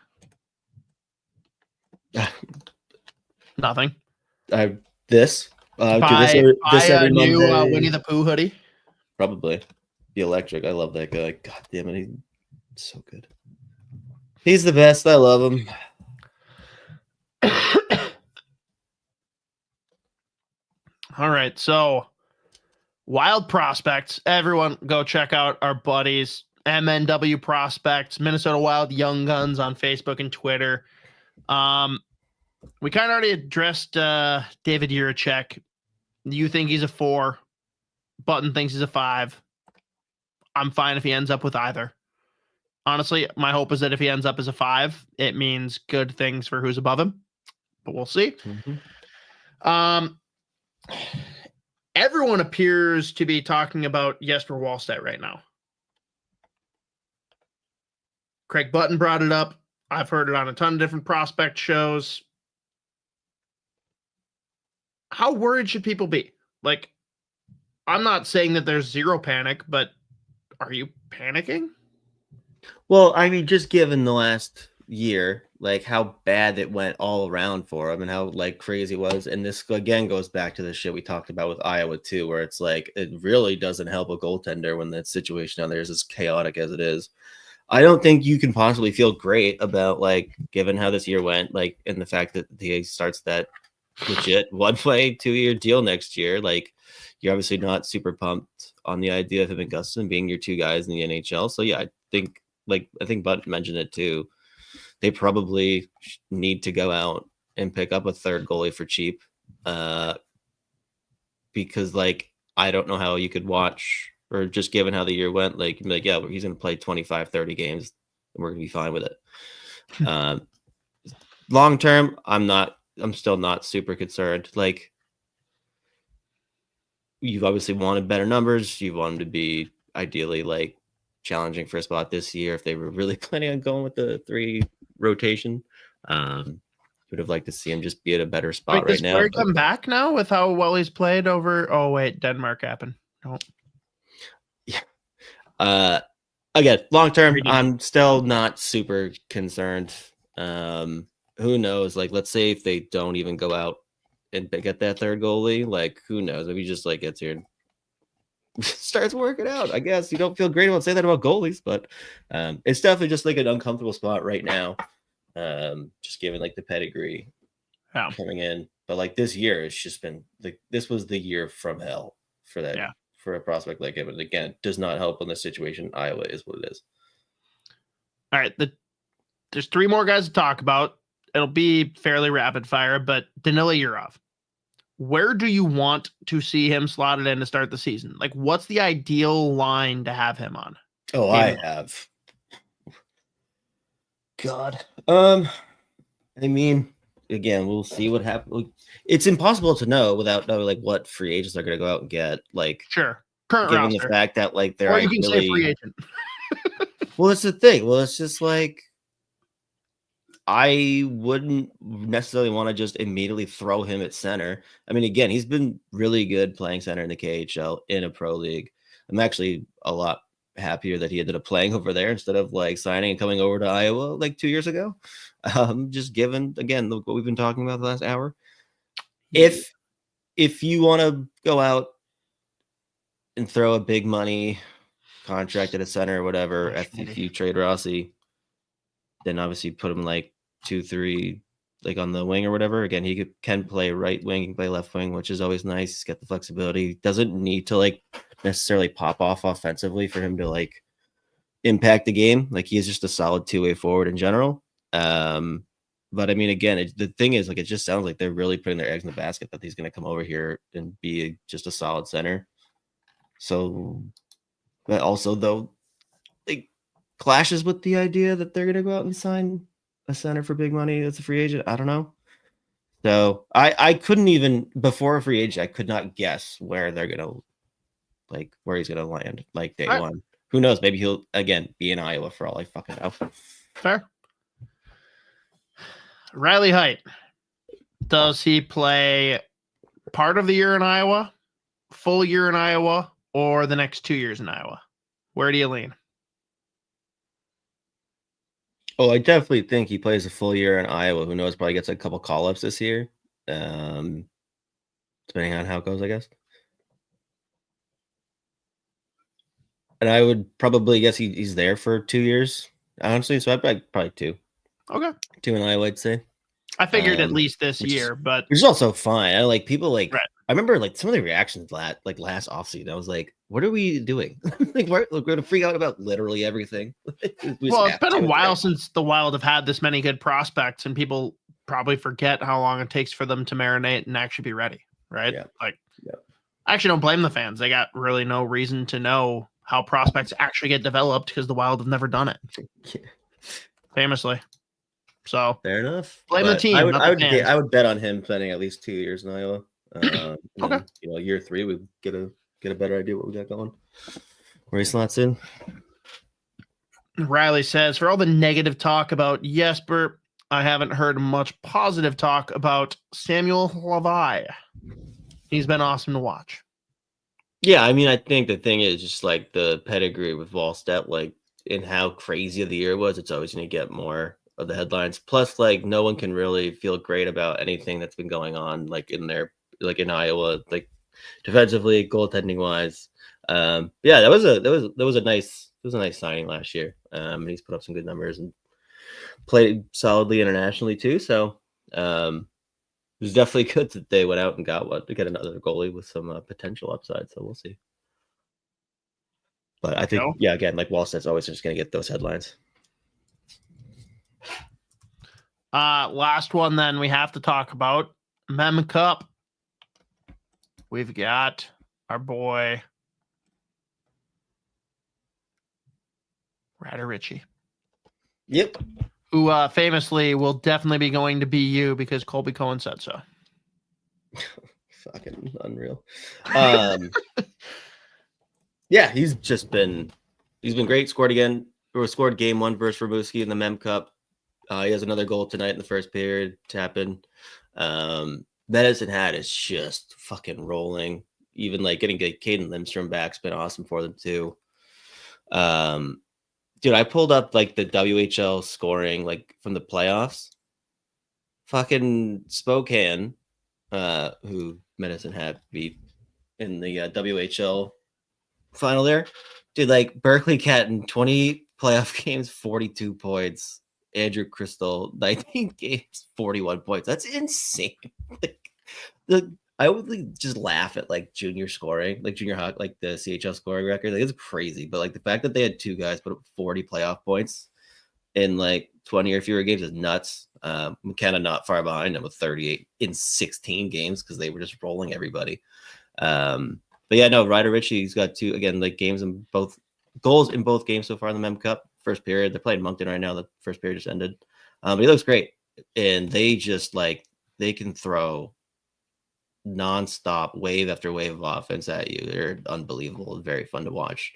Nothing. This Buy every a new Monday. Winnie the Pooh hoodie. Probably. The Electric. I love that guy. God damn it. He's so good. He's the best. I love him. All right. So, Wild Prospects. Everyone go check out our buddies, MNW Prospects, Minnesota Wild Young Guns on Facebook and Twitter. We kind of already addressed David Jiricek. You think he's a 4. Button thinks he's a 5. I'm fine if he ends up with either. Honestly, my hope is that if he ends up as a 5, it means good things for who's above him. But we'll see. Mm-hmm. Everyone appears to be talking about Jesper Wallstedt right now. Craig Button brought it up. I've heard it on a ton of different prospect shows. How worried should people be? Like, I'm not saying that there's zero panic, but are you panicking? Well, I mean, just given the last year, like how bad it went all around for him and how like crazy it was. And this again goes back to the shit we talked about with Iowa too, where it's like, it really doesn't help a goaltender when that situation down there is as chaotic as it is. I don't think you can possibly feel great about like, given how this year went, like, and the fact that he starts that legit 1-way 2-year deal next year. Like, you're obviously not super pumped on the idea of him and Gustin being your 2 guys in the NHL. So yeah, I think Butt mentioned it too. They probably need to go out and pick up a 3rd goalie for cheap. Because like, I don't know how you could watch, or just given how the year went, like, yeah, he's going to play 25, 30 games and we're going to be fine with it. Long term, I'm still not super concerned. Like, you've obviously wanted better numbers. You want him to be ideally like challenging for a spot this year. If they were really planning on going with the 3 rotation, would have liked to see him just be at a better spot right now. Does come back now with how well he's played over? Oh wait, Denmark happened. No. Yeah. Again, long term, I'm still not super concerned. Who knows? Like, let's say if they don't even go out and get that 3rd goalie, like, who knows? Maybe just like gets here and starts working out. I guess you don't feel great about saying that about goalies, but it's definitely just like an uncomfortable spot right now. Just given like the pedigree coming in, but like this year, it's just been like, this was the year from hell for that. Yeah. For a prospect like him. And again, does not help in this situation. Iowa is what it is. All right. There's 3 more guys to talk about. It'll be fairly rapid fire, but Danila Yurov. Where do you want to see him slotted in to start the season? Like, what's the ideal line to have him on? Oh, I have. God. I mean, again, we'll see what happens. It's impossible to know without knowing like what free agents are going to go out and get. Like, sure, current given roster. The fact that like they're, or you can say free agent. Well, that's the thing. Well, it's just like, I wouldn't necessarily want to just immediately throw him at center. I mean, again, he's been really good playing center in the KHL in a pro league. I'm actually a lot happier that he ended up playing over there instead of like signing and coming over to Iowa like 2 years ago. Just given, again, what we've been talking about the last hour. If you want to go out and throw a big money contract at a center or whatever, if you trade Rossi, then obviously put him like 2-3, like on the wing or whatever. Again, he can play right wing, can play left wing, which is always nice. He's got the flexibility. Doesn't need to like necessarily pop off offensively for him to like impact the game. Like, he is just a solid 2-way forward in general. But I mean, again, the thing is, like, it just sounds like they're really putting their eggs in the basket that he's going to come over here and be just a solid center. So, but also though, like, clashes with the idea that they're going to go out and sign a center for big money that's a free agent. I don't know. So I couldn't even, before a free agent, I could not guess where they're going to like where he's gonna land like day All right. one. Who knows? Maybe he'll again be in Iowa for all I fucking know. Fair. Riley Height. Does he play part of the year in Iowa, full year in Iowa, or the next 2 years in Iowa? Where do you lean? Oh, I definitely think he plays a full year in Iowa. Who knows? Probably gets a couple call-ups this year. Depending on how it goes, I guess. And I would probably guess he's there for 2 years, honestly. So I'd probably 2. Okay. 2 in Iowa, I'd say. I figured at least this year, but which is also fine. I like people like right. I remember like some of the reactions last offseason. I was like, what are we doing? Like we're gonna freak out about literally everything. Well, it's been a while since the Wild have had this many good prospects, and people probably forget how long it takes for them to marinate and actually be ready, right? Yeah. Like, I actually don't blame the fans. They got really no reason to know how prospects actually get developed because the Wild have never done it. Famously. So fair enough. Blame the team. I would bet on him spending at least 2 years in Iowa. Okay. Then, year 3 we get a better idea what we got going. Where he slots in. Riley says, for all the negative talk about Jesper, I haven't heard much positive talk about Samuel Levi. He's been awesome to watch. Yeah, I mean, I think the thing is just like the pedigree with Wallstedt, like in how crazy of the year was, it's always going to get more of the headlines. Plus, like no one can really feel great about anything that's been going on, like in Iowa, like defensively, goaltending wise. Yeah, that was a nice signing last year. And he's put up some good numbers and played solidly internationally too. So it was definitely good that they went out and got to get another goalie with some potential upside. So we'll see. But I think, again, like Wallstedt's always just going to get those headlines. Last one then we have to talk about Mem Cup. We've got our boy Ryder Ritchie. Yep. Who famously will definitely be going to BU because Colby Cohen said so. Fucking unreal. Yeah, he's been great. Scored game 1 versus Rimouski in the Mem Cup. He has another goal tonight in the first period. Tapping. Medicine Hat is just fucking rolling. Even like getting Caden Lindstrom back's been awesome for them too. Dude, I pulled up like the WHL scoring like from the playoffs. Fucking Spokane, who Medicine Hat beat in the WHL final there. Dude, like Berkeley Cat in 20 playoff games, 42 points. Andrew Crystal, 19 games, 41 points. That's insane. I would just laugh at like junior scoring, like junior hockey, like the CHL scoring record. Like it's crazy, but like the fact that they had 2 guys put up 40 playoff points in like 20 or fewer games is nuts. McKenna not far behind them with 38 in 16 games because they were just rolling everybody. But yeah, no, Ryder Ritchie's got 2 again, like goals in both games so far in the Mem Cup. First period, they're playing Moncton right now. The first period just ended. But he looks great, and they just like they can throw nonstop wave after wave of offense at you. They're unbelievable and very fun to watch.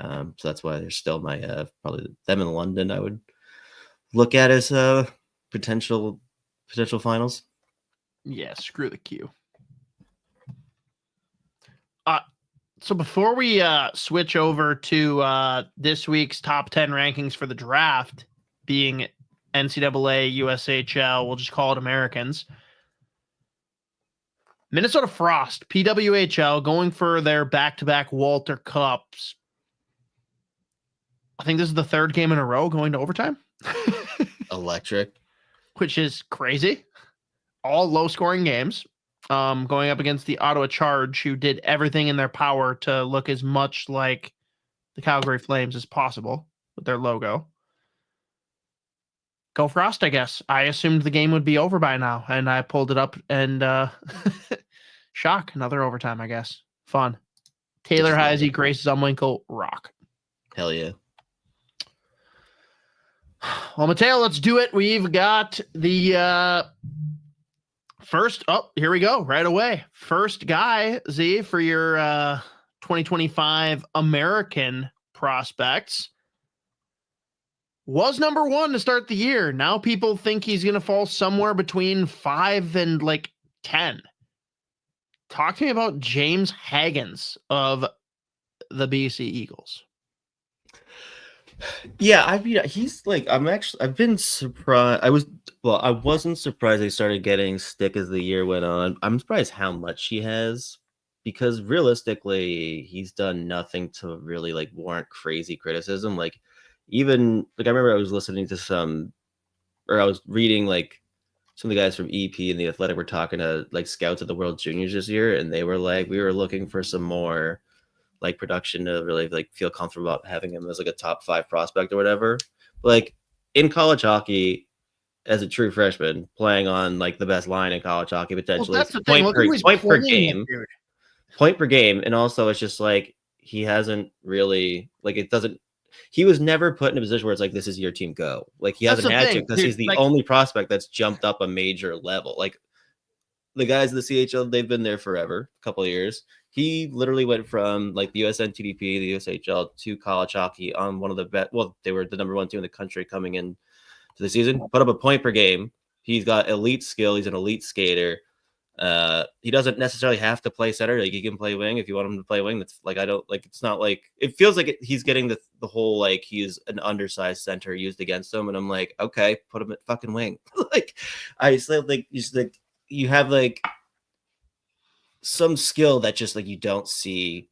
So that's why they're still my probably them in London. I would look at as potential finals. Yeah, screw the Q. So before we switch over to this week's top 10 rankings for the draft, being NCAA, USHL, we'll just call it Americans. Minnesota Frost, PWHL, going for their back-to-back Walter Cups. I think this is the 3rd game in a row going to overtime. Electric. Which is crazy. All low-scoring games. Going up against the Ottawa Charge, who did everything in their power to look as much like the Calgary Flames as possible with their logo. Go Frost, I guess. I assumed the game would be over by now, and I pulled it up and shock, another overtime, I guess. Fun. Taylor Heisey, Grace Zumwinkle, rock. Hell yeah. Well, Mateo, let's do it. We've got the first, here we go, right away. First guy, Z, for your 2025 American prospects. Was number 1 to start the year. Now people think he's going to fall somewhere between 5 and like 10. Talk to me about James Hagens of the BC Eagles. Yeah, I mean, he's like, I've been surprised. I wasn't surprised they started getting stick as the year went on. I'm surprised how much he has, because realistically, he's done nothing to really like warrant crazy criticism. Like, even like I remember I was listening to I was reading like some of the guys from EP and The Athletic were talking to like scouts at the World Juniors this year, and they were like, we were looking for some more like production to really like feel comfortable about having him as like a top 5 prospect or whatever. But, like in college hockey, as a true freshman, playing on like the best line in college hockey, potentially point per game, and also it's just like he hasn't really like he was never put in a position where it's like, this is your team, go. Like he hasn't had to, because he's the only prospect that's jumped up a major level. Like the guys in the CHL, they've been there forever, a couple of years. He literally went from like the USNTDP, the USHL to college hockey on one of the best. Well, they were the number 1 team in the country coming in to the season. Put up a point per game. He's got elite skill. He's an elite skater. He doesn't necessarily have to play center. Like he can play wing if you want him to play wing. That's like, I don't like, it's not like, it feels like he's getting the whole like he's an undersized center used against him, and I'm like, okay, put him at fucking wing. Like I still think you have like some skill that just like you don't see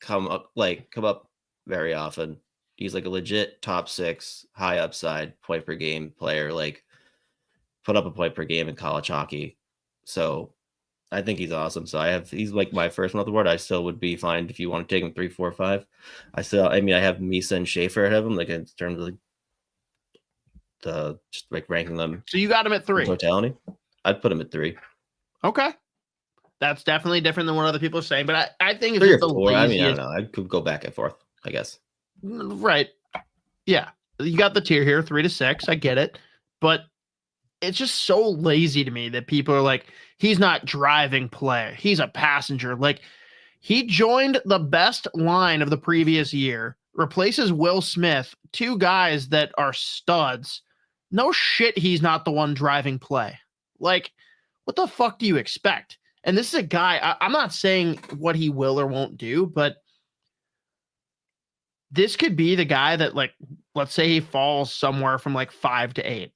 come up very often. He's like a legit top 6 high upside point per game player, like put up a point per game in college hockey. So I think he's awesome. So he's like my first one off the board. I still would be fine if you want to take him 3, 4, 5. I have Misa and Schaefer ahead of him, like in terms of like the just like ranking them. So you got him at 3 totality. I'd put him at 3. Okay. That's definitely different than what other people are saying, but I think it's 3 or the 4. I mean, I don't know. I could go back and forth, I guess. Right. Yeah. You got the tier here, 3 to 6. I get it. But it's just so lazy to me that people are like, he's not driving play. He's a passenger. Like, he joined the best line of the previous year, replaces Will Smith, 2 guys that are studs. No shit, he's not the one driving play. Like, what the fuck do you expect? And this is a guy, I'm not saying what he will or won't do, but this could be the guy that, like, let's say he falls somewhere from like 5 to 8.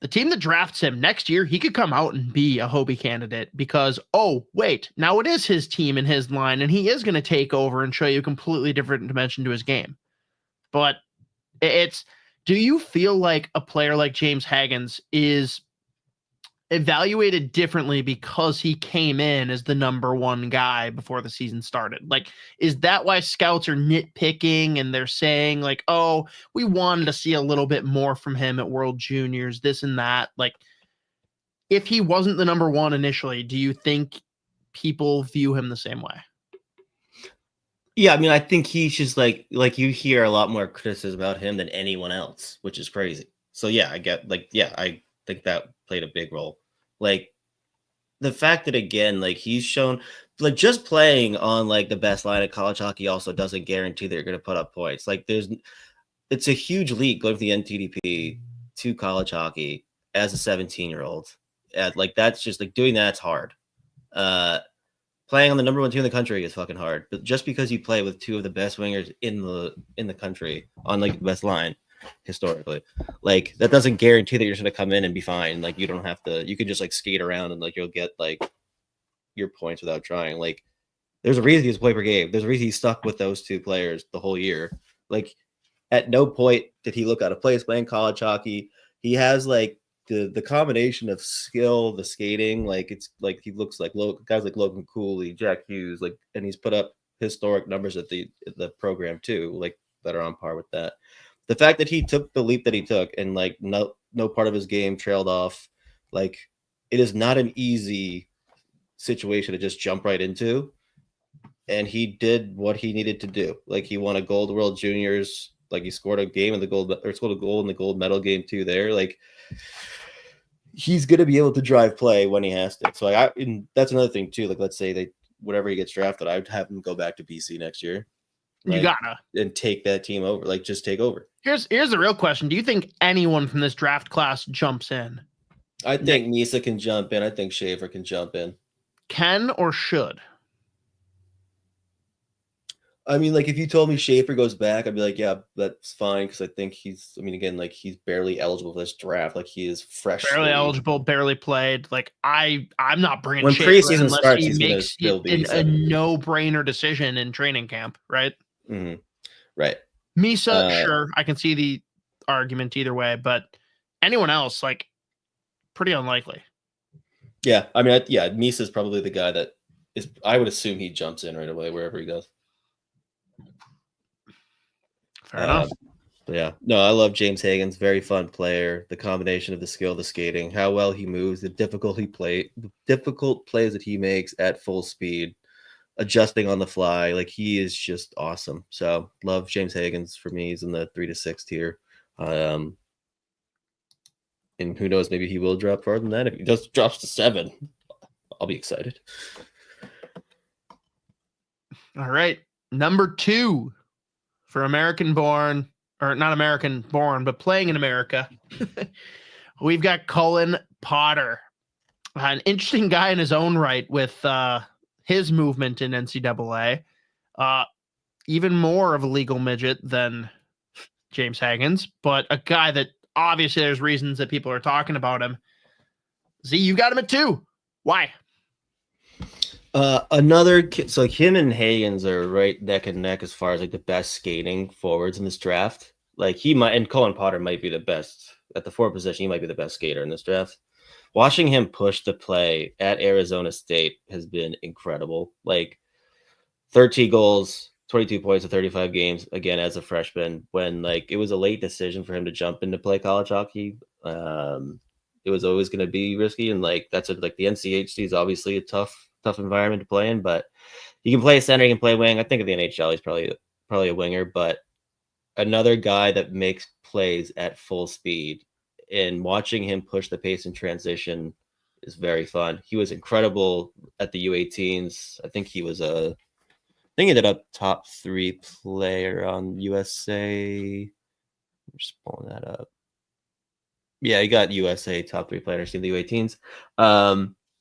The team that drafts him next year, he could come out and be a Hobie candidate because, oh, wait, now it is his team and his line, and he is going to take over and show you a completely different dimension to his game. But do you feel like a player like James Hagens is evaluated differently because he came in as the number 1 guy before the season started? Like, is that why scouts are nitpicking and they're saying like, oh, we wanted to see a little bit more from him at World Juniors, this and that? Like, if he wasn't the number 1 initially, do you think people view him the same way? Yeah, I mean, I think he's just like you hear a lot more criticism about him than anyone else, which is crazy. So yeah, I think that played a big role. Like the fact that, again, like he's shown, like just playing on like the best line of college hockey also doesn't guarantee that you're going to put up points. Like it's a huge leap going from the NTDP to college hockey as a 17-year-old. Like that's just like doing that's hard. Playing on the number 1 team in the country is fucking hard. But just because you play with 2 of the best wingers in the country on like the best line historically, like that doesn't guarantee that you're just gonna come in and be fine. Like you don't have to, you can just like skate around and like you'll get like your points without trying. Like there's a reason he's play per game. There's a reason he's stuck with those 2 players the whole year. Like at no point did he look out of place playing college hockey. He has like the combination of skill, the skating, like it's like he looks like guys like Logan Cooley, Jack Hughes, like, and he's put up historic numbers at the program too, like that are on par with that. The fact that he took the leap that he took and like no part of his game trailed off, like it is not an easy situation to just jump right into. And he did what he needed to do. Like he won a gold World Juniors, like he scored a game in the gold, or scored a goal in the gold medal game too there. Like he's going to be able to drive play when he has to. So and that's another thing too. Like let's say whatever he gets drafted, I'd have him go back to BC next year. You gotta. And take that team over. Like, just take over. Here's the real question. Do you think anyone from this draft class jumps in? I think Misa can jump in. I think Schaefer can jump in. Can or should? I mean, like, if you told me Schaefer goes back, I'd be like, yeah, that's fine. Because I think he's barely eligible for this draft. Like, he is fresh. Barely eligible, barely played. Like, I'm not bringing when Schaefer preseason unless starts, he he's makes still be a no-brainer decision in training camp, right? Mm-hmm. Right. Misa, sure. I can see the argument either way, but anyone else, like, pretty unlikely. Yeah. I mean, Misa is probably the guy that is, I would assume he jumps in right away wherever he goes. Fair enough. Yeah. No, I love James Hagen's. Very fun player. The combination of the skill, the skating, how well he moves, the difficult plays that he makes at full speed, adjusting on the fly. Like, he is just awesome. So love James Hagen's. For me, he's in the 3 to 6 tier. And who knows, maybe he will drop farther than that. If he just drops to 7, I'll be excited. All right. Number 2 for American-born, or not American-born, but playing in America. We've got Cullen Potter, an interesting guy in his own right with his movement in NCAA. Even more of a legal midget than James Hagen's, but a guy that obviously there's reasons that people are talking about him. Z, you got him at 2. Why? Another kid, so like him and Hagen's are right neck and neck as far as like the best skating forwards in this draft. Like, he might, and Cullen Potter might be the best at the forward position. He might be the best skater in this draft. Watching him push the play at Arizona State has been incredible. Like, 13 goals, 22 points in 35 games, again, as a freshman, when, like, it was a late decision for him to jump into play college hockey. It was always going to be risky. And, like, that's like the NCHC is obviously a tough environment to play in, but he can play center, he can play wing. I think of the NHL, he's probably a winger, but another guy that makes plays at full speed, and watching him push the pace in transition is very fun. He was incredible at the U18s. I think he ended up top 3 player on USA. I'm just pulling that up. Yeah, he got USA top 3 players in the U18s.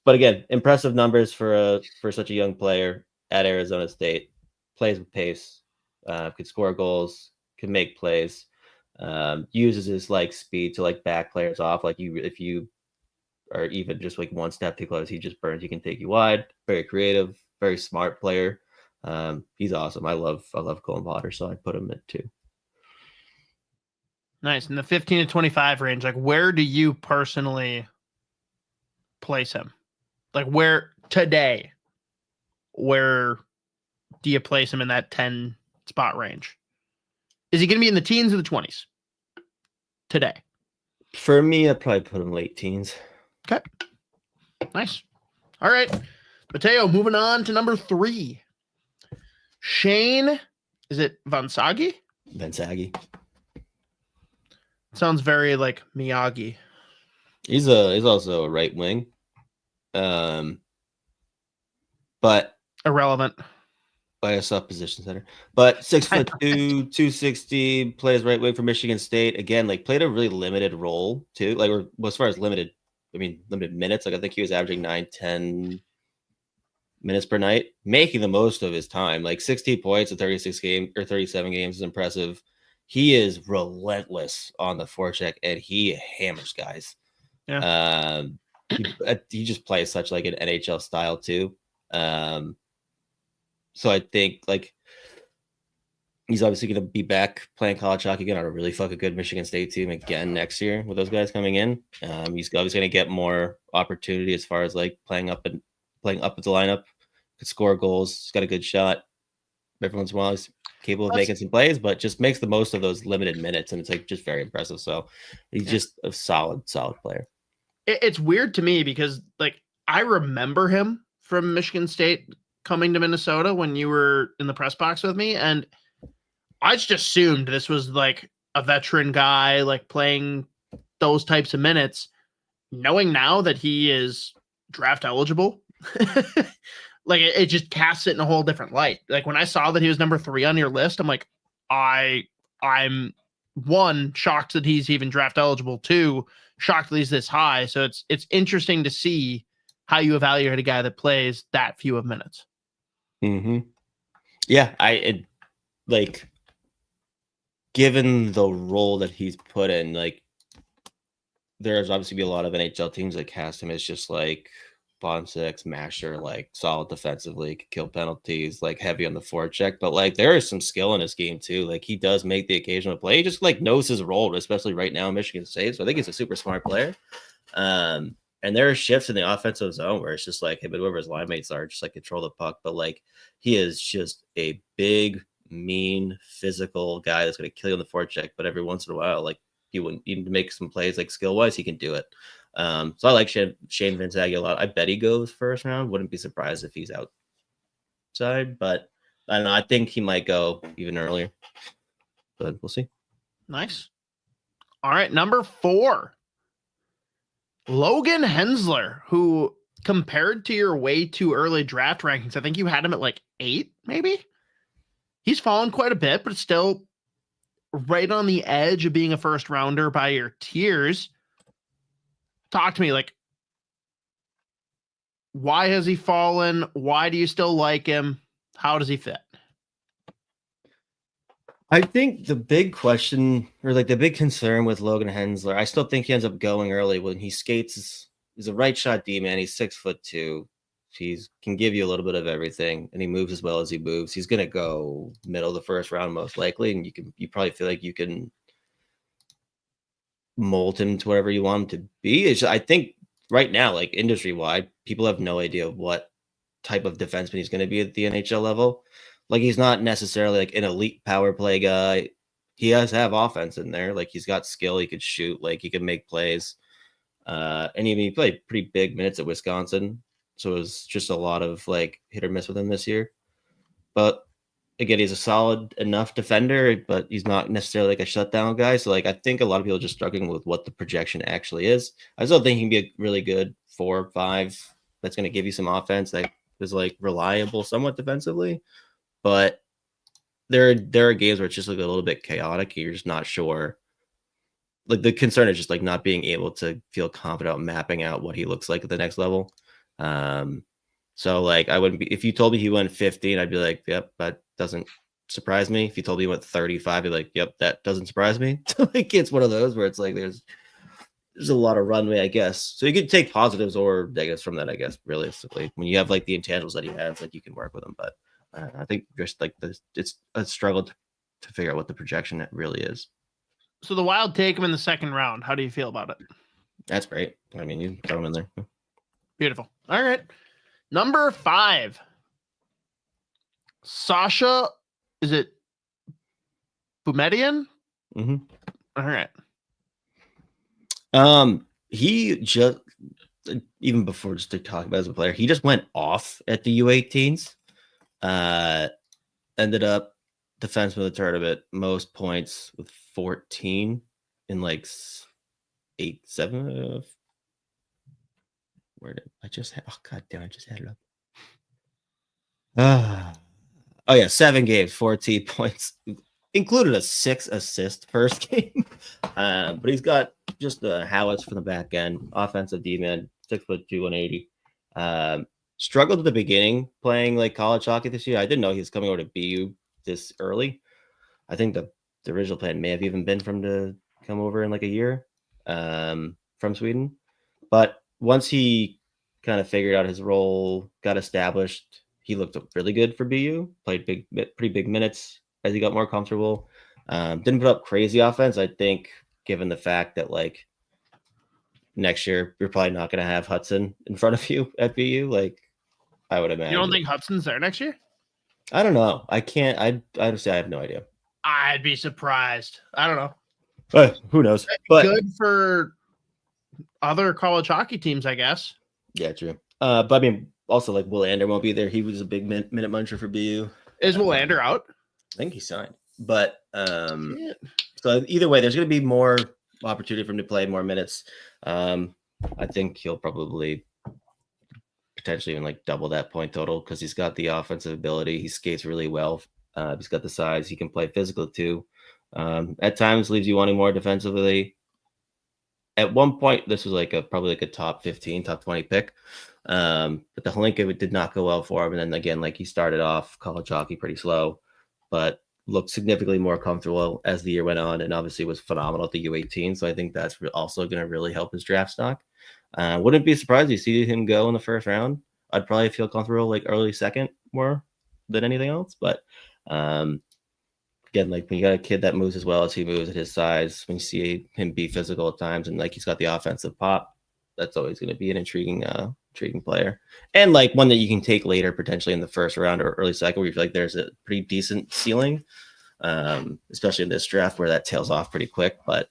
But again, impressive numbers for such a young player at Arizona State. Plays with pace, could score goals, can make plays, uses his like speed to like back players off. Like, if you are even just like one step too close, he just burns. He can take you wide. Very creative, very smart player. He's awesome. I love Cullen Potter, so I'd put him at 2. Nice. In the 15 to 25 range, like, where do you personally place him? Like, where today, where do you place him in that 10 spot range? Is he going to be in the teens or the 20s today? For me, I'd probably put him late teens. Okay. Nice. All right. Mateo, moving on to number 3. Shane, is it Vansagi? Vansagi. Sounds very like Miyagi. He's also a right wing. But irrelevant by a soft position center, but 6'2", 260, plays right wing for Michigan State. Again, like, played a really limited role too. Like, or as far as limited minutes. Like, I think he was averaging 9-10 minutes per night, making the most of his time. Like, 16 points in 37 games is impressive. He is relentless on the forecheck, and he hammers guys. Yeah. He just plays such like an NHL style too. So I think, like, he's obviously going to be back playing college hockey again on a really fucking good Michigan State team again next year with those guys coming in. He's obviously going to get more opportunity as far as like playing up with the lineup. Could score goals. He's got a good shot. Every once in a while, he's capable of making some plays, but just makes the most of those limited minutes, and it's like just very impressive. So he's just a solid player. It's weird to me because, like, I remember him from Michigan State coming to Minnesota when you were in the press box with me, and I just assumed this was like a veteran guy, like playing those types of minutes, knowing now that he is draft eligible. like it just casts it in a whole different light. Like when I saw that he was number 3 on your list, I'm like, I'm one, shocked that he's even draft eligible. 2, shocked that he's this high. So it's interesting to see how you evaluate a guy that plays that few of minutes. Mm-hmm. Yeah, like given the role that he's put in, like there's obviously be a lot of NHL teams that cast him as just like bottom 6 masher, like solid defensively, could kill penalties, like heavy on the forecheck. But like there is some skill in his game too. Like he does make the occasional play. He just like knows his role, especially right now in Michigan State. So I think he's a super smart player. And there are shifts in the offensive zone where it's just like, hey, but whoever his line mates are, just like control the puck. But like he is just a big, mean, physical guy that's going to kill you on the forecheck. But every once in a while, like he wouldn't even make some plays like skill wise, he can do it. So I like Shane Vincagi a lot. I bet he goes first round. Wouldn't be surprised if he's outside, but I don't know. I think he might go even earlier, but we'll see. Nice. All right, number 4, Logan Hensler, who compared to your way too early draft rankings, I think you had him at like 8, maybe. He's fallen quite a bit, but still right on the edge of being a first rounder by your tiers. Talk to me, like, why has he fallen? Why do you still like him? How does he fit? I think the big question, or like the big concern with Logan Hensler, I still think he ends up going early when he skates. He's a right shot D man. He's 6'2". He can give you a little bit of everything, and he moves as well as he moves. He's gonna go middle of the first round most likely, and you probably feel like you can mold him to whatever you want him to be. I think right now, like industry wide, people have no idea what type of defenseman he's going to be at the NHL level. Like he's not necessarily like an elite power play guy. He has to have offense in there. Like he's got skill. He could shoot. Like he can make plays. And he played pretty big minutes at Wisconsin. So it was just a lot of like hit or miss with him this year. But again, he's a solid enough defender, but he's not necessarily like a shutdown guy. So like I think a lot of people are just struggling with what the projection actually is. I still think he can be a really good 4 or 5 that's going to give you some offense that is like reliable somewhat defensively. But there are games where it's just like a little bit chaotic. You're just not sure. Like the concern is just like not being able to feel confident mapping out what he looks like at the next level. So like I wouldn't be, if you told me he went 15, I'd be like, yep, that doesn't surprise me. If you told me he went 35, I'd be like, yep, that doesn't surprise me. Like it's one of those where it's like there's a lot of runway, I guess. So you could take positives or negatives from that, I guess, realistically. When you have like the intangibles that he has, like you can work with them. But I think just like it's a struggle to figure out what the projection it really is. So the Wild take him in the second round. How do you feel about it? That's great. I mean, you throw him in there. Beautiful. All right. Number 5. Sasha, is it Boumediene? Mm-hmm. All right. He just, even before just to talk about as a player, he just went off at the U18s. Ended up defenseman of the tournament, most points with 14 in like 7. Where did I just had? Oh god damn! I just had it up. Oh yeah, 7 games, 14 points, included a 6 assist first game. But he's got just the Howitz from the back end, offensive D-man, 6'2", 180. Struggled at the beginning playing like college hockey this year. I didn't know he was coming over to BU this early. I think the original plan may have even been for him to come over in like a year from Sweden. But once he kind of figured out his role, got established, he looked really good for BU, played pretty big minutes as he got more comfortable. Didn't put up crazy offense. I think given the fact that like next year you're probably not going to have Hudson in front of you at BU, like I would imagine. You don't think Hudson's there next year? I don't know. I can't. I honestly, I have no idea. I'd be surprised. I don't know. Who knows? But good for other college hockey teams, I guess. Yeah, true. But I mean, also like Willander won't be there. He was a big minute muncher for BU. Is Willander out? I think he signed. But so either way, there's going to be more opportunity for him to play more minutes. I think he'll probably potentially even like double that point total because he's got the offensive ability. He skates really well. He's got the size. He can play physical too. At times leaves you wanting more defensively. At one point, this was like probably like a top 15, top 20 pick. But the Hlinka did not go well for him. And then again, like he started off college hockey pretty slow, but looked significantly more comfortable as the year went on, and obviously was phenomenal at the U18. So I think that's also going to really help his draft stock. Wouldn't be surprised to see him go in the first round. I'd probably feel comfortable like early second more than anything else. But again, like when you got a kid that moves as well as he moves at his size, when you see him be physical at times and like he's got the offensive pop, that's always going to be an intriguing player, and like one that you can take later potentially in the first round or early second where you feel like there's a pretty decent ceiling, especially in this draft where that tails off pretty quick. But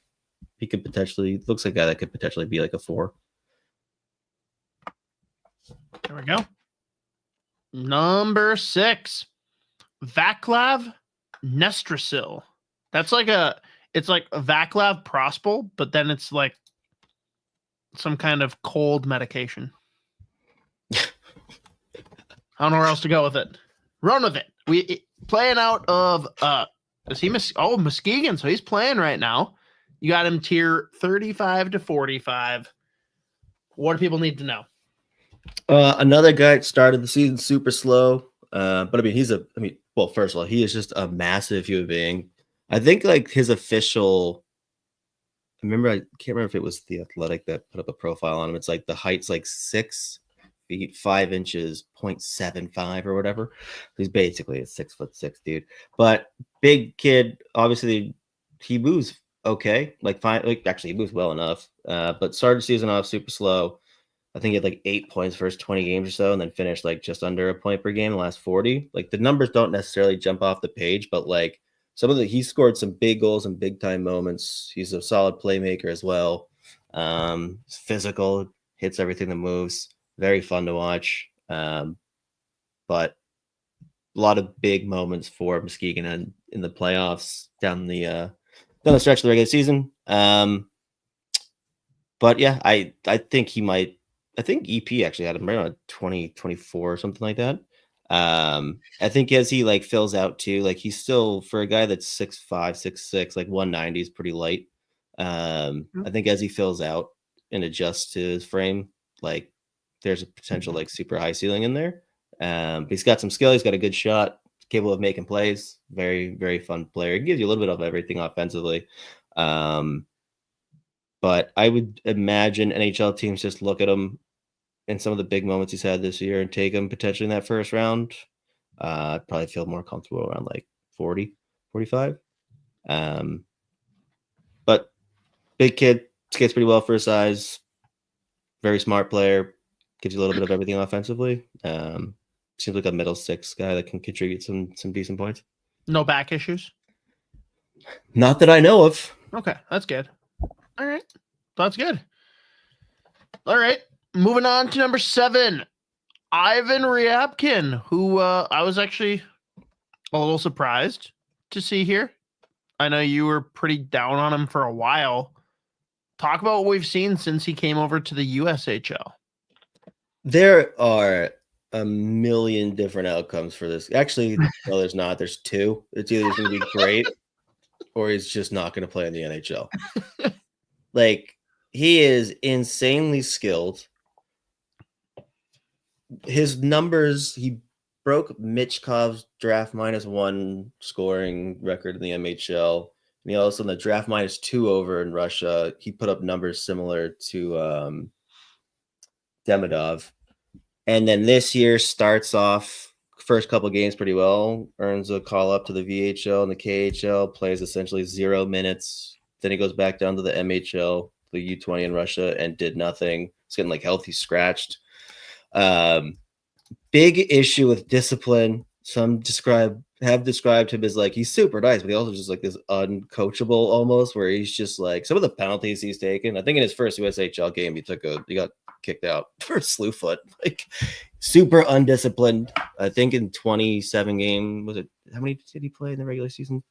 he could potentially looks like a guy that could potentially be like a 4. There we go. Number 6, Vaclav Nestrasil. It's like a Vaclav Prospol, but then it's like some kind of cold medication. I don't know where else to go with it. Run with it. We playing out of is he Muskegon? So he's playing right now. You got him tier 35 to 45. What do people need to know? Another guy started the season super slow. But I mean, well, first of all, he is just a massive human being. I think like his official, I can't remember if it was The Athletic that put up a profile on him. It's like the height's like 6 feet 5 inches, 0.75 or whatever. He's basically a 6'6" dude, but big kid. Obviously, he moves okay. Actually, he moves well enough. But started the season off super slow. I think he had like 8 points first 20 games or so, and then finished like just under a point per game in the last 40. Like the numbers don't necessarily jump off the page, but like he scored some big goals and big time moments. He's a solid playmaker as well. Physical, hits everything that moves. Very fun to watch. But a lot of big moments for Muskegon in the playoffs down the stretch of the regular season. But yeah, I think he might. I think EP actually had him right around 2024 or something like that. I think as he like fills out too, like he's still, for a guy that's 6'5", 6'6", like 190 is pretty light. I think as he fills out and adjusts to his frame, like there's a potential like super high ceiling in there. But he's got some skill. He's got a good shot, capable of making plays. Very, very fun player. He gives you a little bit of everything offensively. But I would imagine NHL teams just look at him in some of the big moments he's had this year and take him potentially in that first round. I'd probably feel more comfortable around like 40, 45. But big kid, skates pretty well for his size. Very smart player. Gives you a little bit of everything offensively. Seems like a middle 6 guy that can contribute some decent points. No back issues? Not that I know of. Okay, that's good. All right. That's good. All right. Moving on to number 7, Ivan Ryabkin, who I was actually a little surprised to see here. I know you were pretty down on him for a while. Talk about what we've seen since he came over to the USHL. There are a million different outcomes for this. Actually, no, there's not. There's 2. It's either he's going to be great or he's just not going to play in the NHL. Like, he is insanely skilled. His numbers, he broke Michkov's draft -1 scoring record in the MHL. And he also in the draft -2 over in Russia, he put up numbers similar to Demidov. And then this year starts off first couple games pretty well, earns a call up to the VHL and the KHL, plays essentially 0 minutes. Then he goes back down to the MHL, the U20 in Russia, and did nothing. He's getting like healthy scratched. Big issue with discipline. Some have described him as like he's super nice, but he also just like this uncoachable almost, where he's just like some of the penalties he's taken. I think in his first USHL game, he got kicked out for a slew foot, like super undisciplined. I think in 27 game, was it how many did he play in the regular season?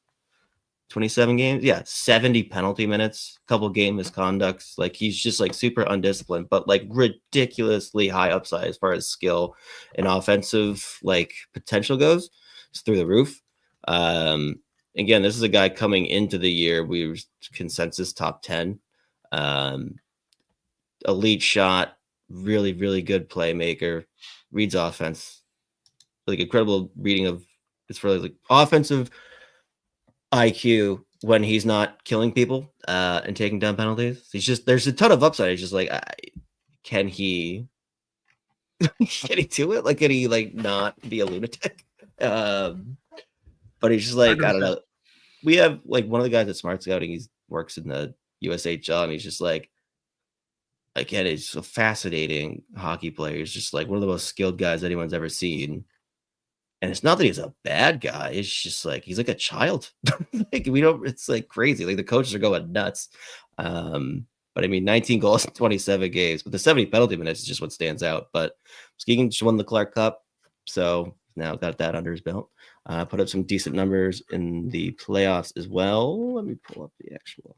27 games. Yeah, 70 penalty minutes, couple game misconducts. Like he's just like super undisciplined, but like ridiculously high upside as far as skill and offensive like potential goes. It's through the roof. Again, this is a guy coming into the year. We were consensus top 10. Elite shot, really, really good playmaker, reads offense, like incredible reading of it's for like offensive IQ when he's not killing people and taking down penalties. He's just there's a ton of upside. It's just like can he do it? Like can he like not be a lunatic? But he's just like 100%. I don't know. We have like one of the guys at Smart Scouting. He works in the USHL, and he's just like, again, he's a fascinating hockey player. He's just like one of the most skilled guys anyone's ever seen. And it's not that he's a bad guy. It's just like he's like a child. Like we don't. It's like crazy. Like the coaches are going nuts. But I mean, 19 goals in 27 games, but the 70 penalty minutes is just what stands out. But Muskegon just won the Clark Cup, so now got that under his belt. Put up some decent numbers in the playoffs as well. Let me pull up the actual.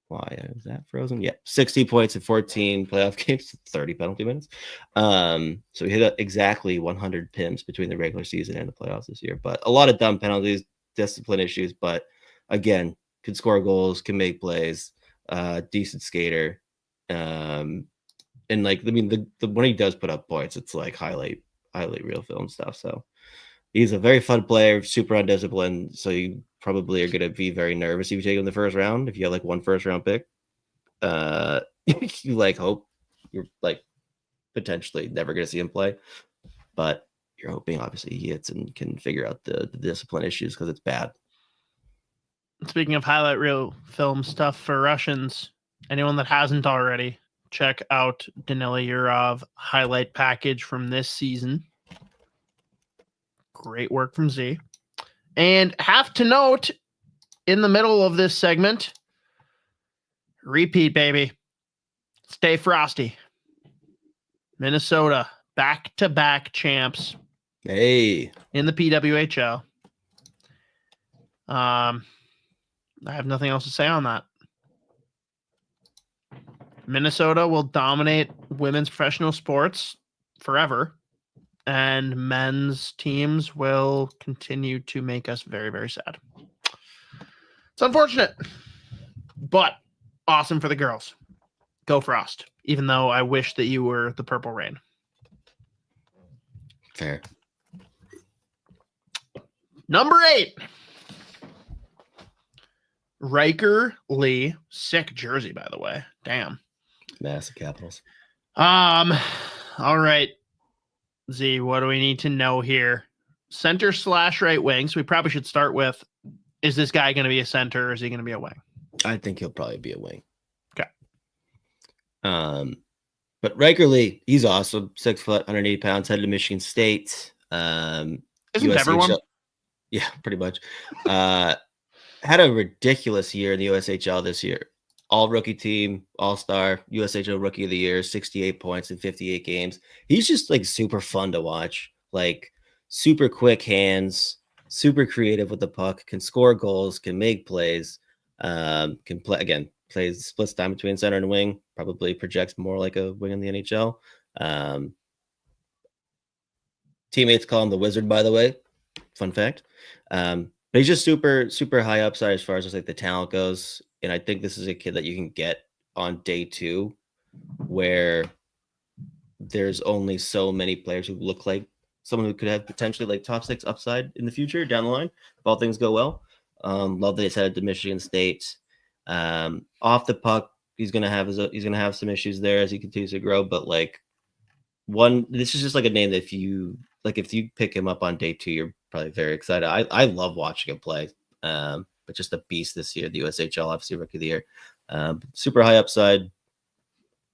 Why is that frozen? Yeah, 60 points in 14 playoff games, 30 penalty minutes. So we hit exactly 100 PIMs between the regular season and the playoffs this year. But a lot of dumb penalties, discipline issues. But again, can score goals, can make plays, decent skater. And like, I mean, the when he does put up points, it's like highlight reel film stuff. So he's a very fun player, super undisciplined. So you probably are going to be very nervous if you take him in the first round. If you have like one first round pick, you like hope you're like potentially never going to see him play, but you're hoping obviously he hits and can figure out the discipline issues because it's bad. Speaking of highlight reel film stuff for Russians, anyone that hasn't already, check out Danila Yurov highlight package from this season. Great work from Z. And have to note, in the middle of this segment, repeat, baby. Stay frosty. Minnesota, back-to-back champs. Hey. In the PWHL. I have nothing else to say on that. Minnesota will dominate women's professional sports forever. And men's teams will continue to make us very, very sad. It's unfortunate, but awesome for the girls. Go Frost, even though I wish that you were the Purple Rain. Fair. Number 8. Riker Lee. Sick jersey, by the way. Damn. Massive Capitals. All right. Z, what do we need to know here? Center / right wing. So we probably should start with, is this guy going to be a center or is he going to be a wing? I think he'll probably be a wing. Okay. But Riker Lee, he's awesome. 6 foot, 180 pounds, headed to Michigan State. Isn't everyone? Yeah, pretty much. Had a ridiculous year in the USHL this year. All rookie team, all-star, USHL rookie of the year, 68 points in 58 games. He's just like super fun to watch, like super quick hands, super creative with the puck, can score goals, can make plays, can play again, plays splits time between center and wing, probably projects more like a wing in the NHL. Teammates call him the Wizard, by the way. Fun fact. But he's just super, super high upside as far as just like the talent goes. And I think this is a kid that you can get on day 2 where there's only so many players who look like someone who could have potentially like top 6 upside in the future down the line if all things go well. Love that he's headed to Michigan State. Off the puck, he's gonna have some issues there as he continues to grow. But like this is just like a name that if you pick him up on day 2, you're probably very excited. I love watching him play. But just a beast this year, the USHL, obviously rookie of the year. Super high upside.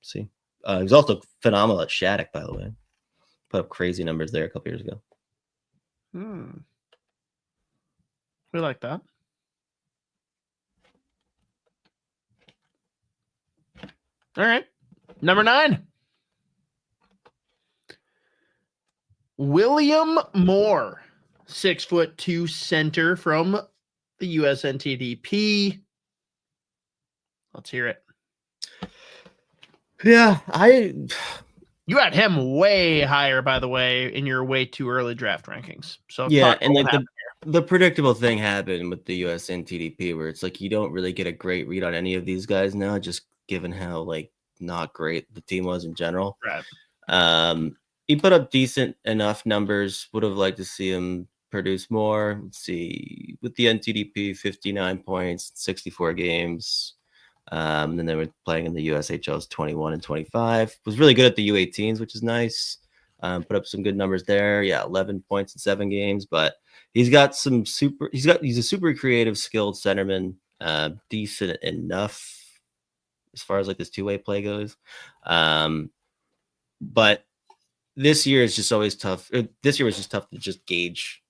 See, he was also phenomenal at Shattuck, by the way. Put up crazy numbers there a couple years ago. We like that. All right. Number 9. William Moore, 6'2" center from the USNTDP. Let's hear it. Yeah, You had him way higher, by the way, in your way too early draft rankings. So yeah, talk and what like happened. the predictable thing happened with the USNTDP where it's like you don't really get a great read on any of these guys now, just given how like not great the team was in general. Right. He put up decent enough numbers. Would have liked to see him produce more. Let's see, with the NTDP, 59 points, 64 games. Then they were playing in the USHLs 21 and 25. Was really good at the U18s, which is nice. Put up some good numbers there. Yeah, 11 points in 7 games. But he's a super creative, skilled centerman. Decent enough as far as like this two-way play goes. But this year is just always tough. This year was just tough to just gauge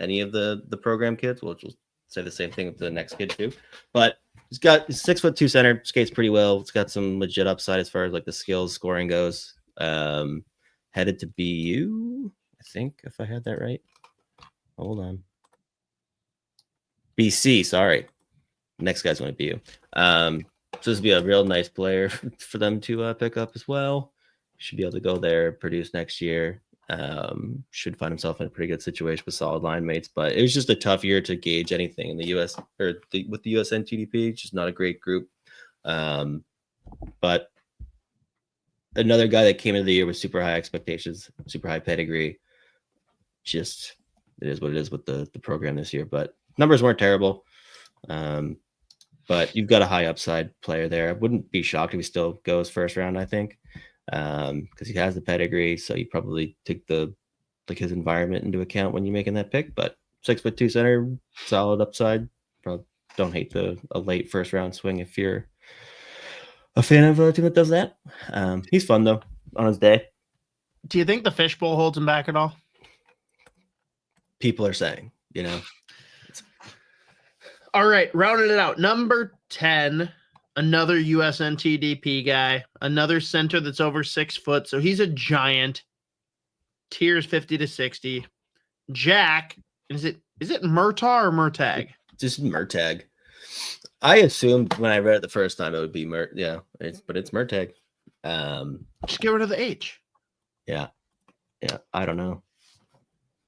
any of the program kids. Which will say the same thing with the next kid too. But he's 6'2" center, skates pretty well. It's got some legit upside as far as like the skills scoring goes. Headed to BU, I think, if I had that right. Hold on. BC, sorry. Next guy's going to BU. So this would be a real nice player for them to pick up as well. Should be able to go there, produce next year. Should find himself in a pretty good situation with solid line mates. But it was just a tough year to gauge anything in the US with the USNTDP. Just not a great group. But another guy that came into the year with super high expectations, super high pedigree. Just it is what it is with the program this year. But numbers weren't terrible. But you've got a high upside player there. I wouldn't be shocked if he still goes first round, I think. Because he has the pedigree, so you probably take his environment into account when you're making that pick. But 6'2" center, solid upside. Probably don't hate a late first round swing if you're a fan of a team that does that. He's fun though on his day. Do you think the fishbowl holds him back at all? People are saying, All right, rounding it out. Number 10. Another USNTDP guy, another center that's over 6 foot. So he's a giant. Tiers 50 to 60. Jack, is it Murtaugh or Murtag? Just Murtag. I assumed when I read it the first time it would be but it's Murtag. Just get rid of the H. Yeah, I don't know.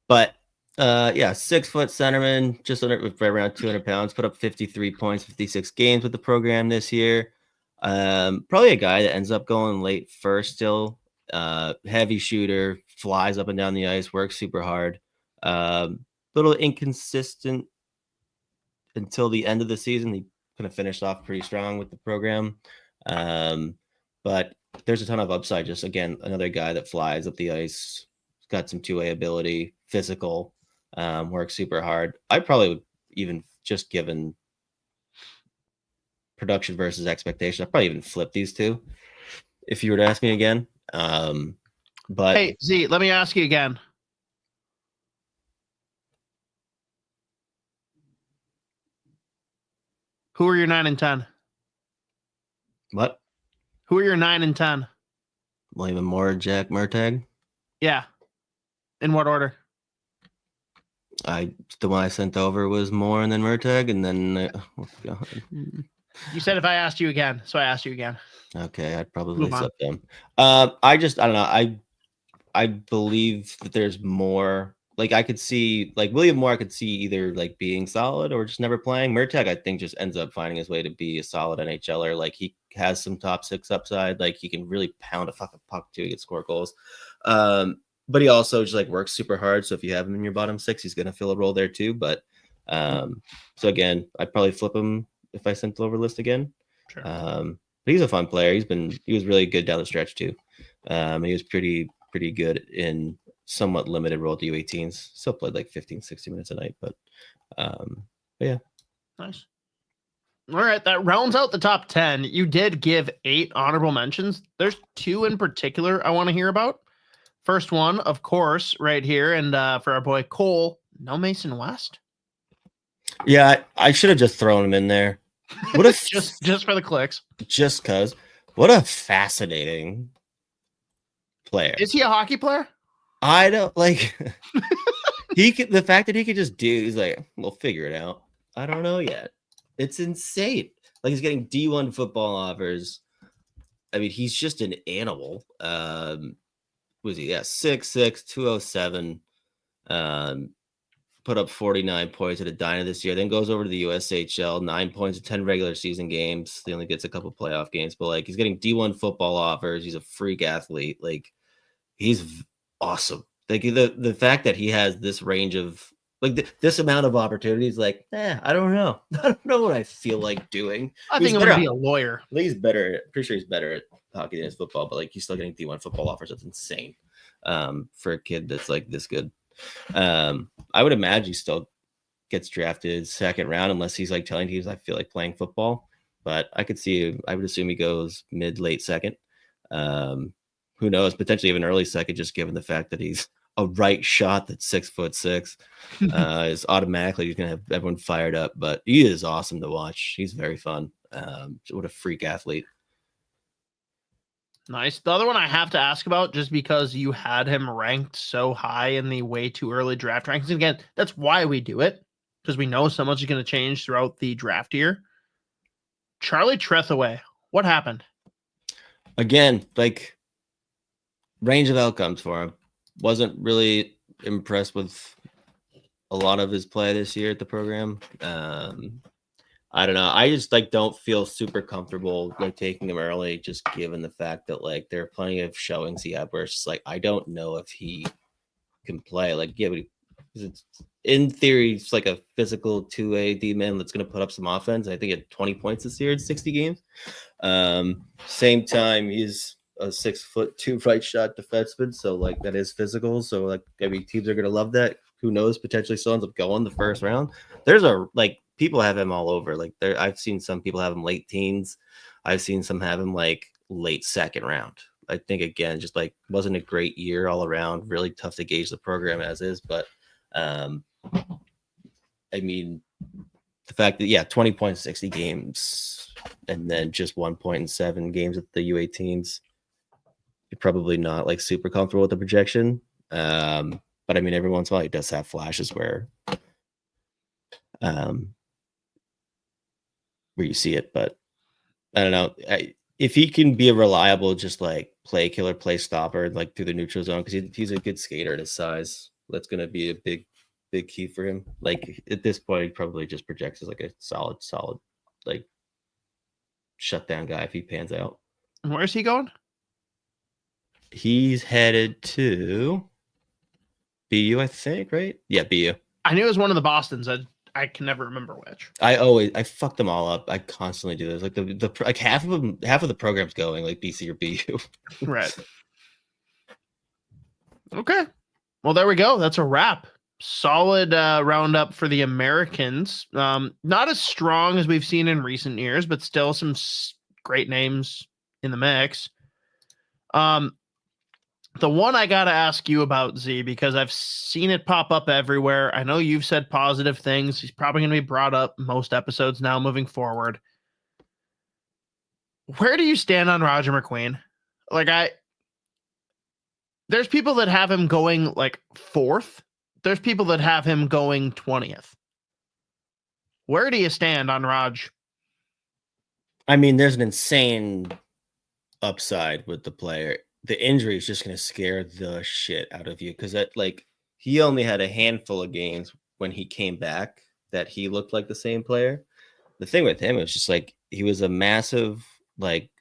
But 6 foot centerman, just right around 200 pounds, put up 53 points, 56 games with the program this year. Probably a guy that ends up going late first still. Heavy shooter, flies up and down the ice, works super hard. Little inconsistent until the end of the season. He kind of finished off pretty strong with the program. But there's a ton of upside. Just again, another guy that flies up the ice, got some two-way ability, physical. Works super hard. I probably would even just given production versus expectation, I'd probably even flip these two if you were to ask me again. But hey, Z, let me ask you again. Who are your 9 and 10? What? Who are your 9 and 10? William Moore, Jack Murtag. Yeah. In what order? The one I sent over was Moore and then Murtag, and then You said if I asked you again, so I asked you again. Okay, I'd probably flip them. I don't know. I believe that there's more. Like I could see, like William Moore, I could see either like being solid or just never playing. Murtag, I think, just ends up finding his way to be a solid NHLer. Like he has some top 6 upside. Like he can really pound a fucking puck too. He can score goals. But he also just like works super hard. So if you have him in your bottom 6, he's gonna fill a role there too. But so again, I'd probably flip him if I sent the over list again. Sure. But he's a fun player. He was really good down the stretch too. He was pretty good in somewhat limited role to U18s. Still played like 15, 60 minutes a night, but yeah. Nice. All right, that rounds out the top 10. You did give 8 honorable mentions. There's 2 in particular I want to hear about. First one, of course, right here, and for our boy Cole, no Mason West. Yeah, I should have just thrown him in there. What if just for the clicks? Just cause. What a fascinating player. Is he a hockey player? I don't like the fact that he could just he's like, we'll figure it out. I don't know yet. It's insane. Like he's getting D1 football offers. I mean, he's just an animal. Was he? Yeah, 6'6", 207. Put up 49 points at Edina this year. Then goes over to the USHL, 9 points in 10 regular season games. He only gets a couple playoff games, but like he's getting D1 football offers. He's a freak athlete. Like he's awesome. Like the fact that he has this range of like this amount of opportunities, like, I don't know. I don't know what I feel like doing. I think I'm going to be a lawyer. I think he's better. I'm pretty sure he's better at hockey than his football, but like he's still getting D1 football offers. That's insane for a kid that's like this good. I would imagine he still gets drafted second round unless he's like telling teams I feel like playing football. But I would assume he goes late second. Who knows? Potentially even early second, just given the fact that he's a right shot that's 6'6", is automatically he's gonna have everyone fired up. But he is awesome to watch. He's very fun. What a freak athlete. Nice. The other one I have to ask about, just because you had him ranked so high in the way too early draft rankings. And again, that's why we do it, because we know so much is going to change throughout the draft year. Charlie Trethewey, what happened? Again, like range of outcomes for him. Wasn't really impressed with a lot of his play this year at the program. I don't know. I just like don't feel super comfortable like taking him early, just given the fact that like there are plenty of showings he had where it's just like I don't know if he can play. Like, yeah, but it's, in theory, it's like a physical 2A D-man that's going to put up some offense. I think he had 20 points this year in 60 games. Same time, he's a 6'2" right shot defenseman, so like that is physical. So like, I mean, teams are going to love that. Who knows? Potentially, still ends up going the first round. There's a like. People have him all over. Like there, I've seen some people have him late teens. I've seen some have him like late second round. I think again, just like wasn't a great year all around. Really tough to gauge the program as is, but I mean, the fact that 20 points, 60 games, and then just 1 point in 7 games at the U18s, you're probably not like super comfortable with the projection. But I mean, every once in a while, he does have flashes where you see it, but I don't know. If he can be a reliable, just like play killer, play stopper, like through the neutral zone, because he's a good skater at his size. That's going to be a big key for him. Like at this point, he probably just projects as like a solid, like shutdown guy if he pans out. Where's he going? He's headed to BU, I think, right? Yeah, BU. I knew it was one of the Bostons. I can never remember which. I fuck them all up. I constantly do this. Like the like half of the program's going like BC or BU. Right. Okay. Well, there we go. That's a wrap. Solid roundup for the Americans. Not as strong as we've seen in recent years, but still some great names in the mix. The one I got to ask you about, Z, because I've seen it pop up everywhere. I know you've said positive things. He's probably going to be brought up most episodes now moving forward. Where do you stand on Roger McQueen? Like there's people that have him going like 4th. There's people that have him going 20th. Where do you stand on Raj? I mean, there's an insane upside with the player. The injury is just going to scare the shit out of you because that like he only had a handful of games when he came back that he looked like the same player. The thing with him is just like he was a massive like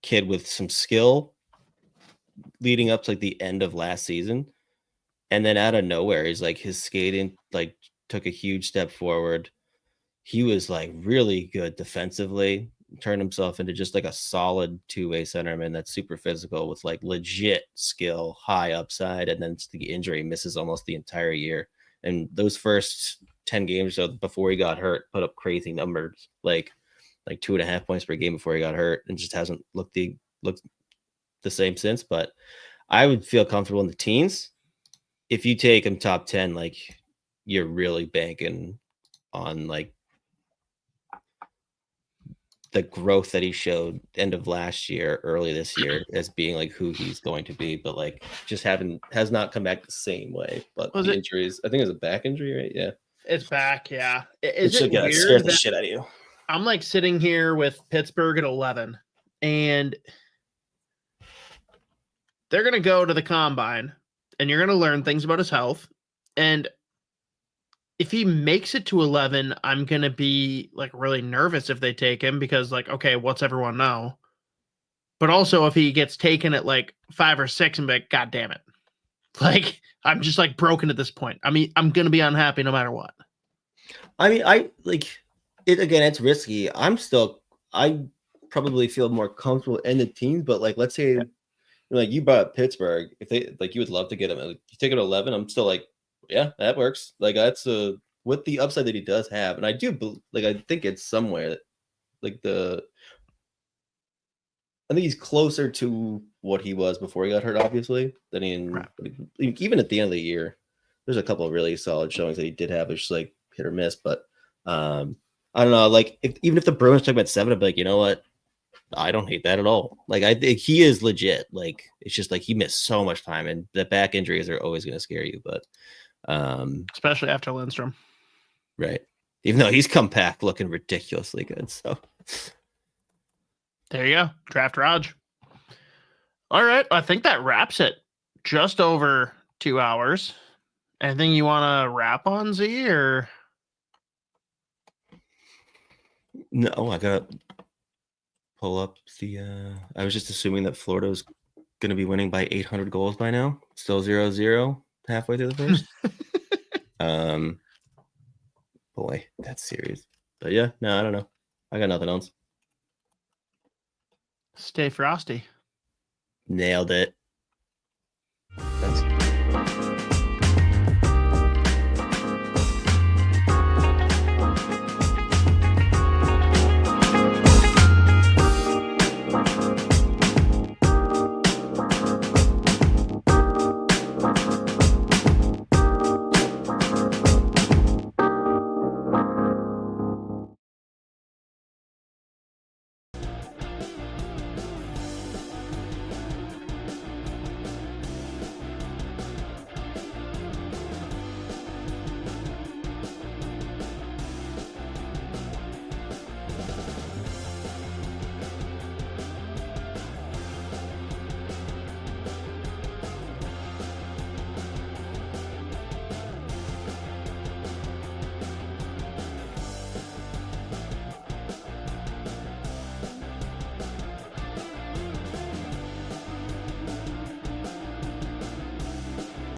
kid with some skill leading up to like the end of last season, and then out of nowhere he's like his skating like took a huge step forward. He was like really good defensively. Turned himself into just like a solid 2-way centerman that's super physical with like legit skill, high upside, and then the injury misses almost the entire year. And those first 10 games before he got hurt put up crazy numbers, like 2.5 points per game before he got hurt, and just hasn't looked the same since. But I would feel comfortable in the teens. If you take him top 10, like you're really banking on like the growth that he showed end of last year, early this year, as being like who he's going to be, but like just has not come back the same way. But the injuries, I think it was a back injury, right? Yeah. It's back, yeah. It Is it should scare weird the that shit out of you. I'm like sitting here with Pittsburgh at 11, and they're going to go to the combine, and you're going to learn things about his health. And if he makes it to 11, I'm going to be like really nervous if they take him because like, okay, what's everyone know? But also if he gets taken at like 5 or 6 and be like, God damn it. Like, I'm just like broken at this point. I mean, I'm going to be unhappy no matter what. I mean, I like it again. It's risky. I probably feel more comfortable in the team, but like, let's say, like you brought up Pittsburgh, if they like, you would love to get him. Like, you take him at 11. I'm still like, yeah, that works. Like that's with the upside that he does have, and I do like. I think it's somewhere that, like I think he's closer to what he was before he got hurt, obviously, than even at the end of the year. There's a couple of really solid showings that he did have, which like hit or miss. But I don't know. Like even if the Bruins took him at 7, I'd be like, you know what? I don't hate that at all. Like I think he is legit. Like it's just like he missed so much time, and the back injuries are always going to scare you. But especially after Lindstrom, right? Even though he's come back looking ridiculously good, so. There you go. Draft Raj. All right. I think that wraps it. Just over 2 hours. Anything you want to wrap on, Z, or? No, I got to pull up the I was just assuming that Florida was going to be winning by 800 goals by now. Still 0-0 halfway through the first. Boy, that's serious. But yeah, no, I don't know. I got nothing else. Stay frosty. Nailed it. That's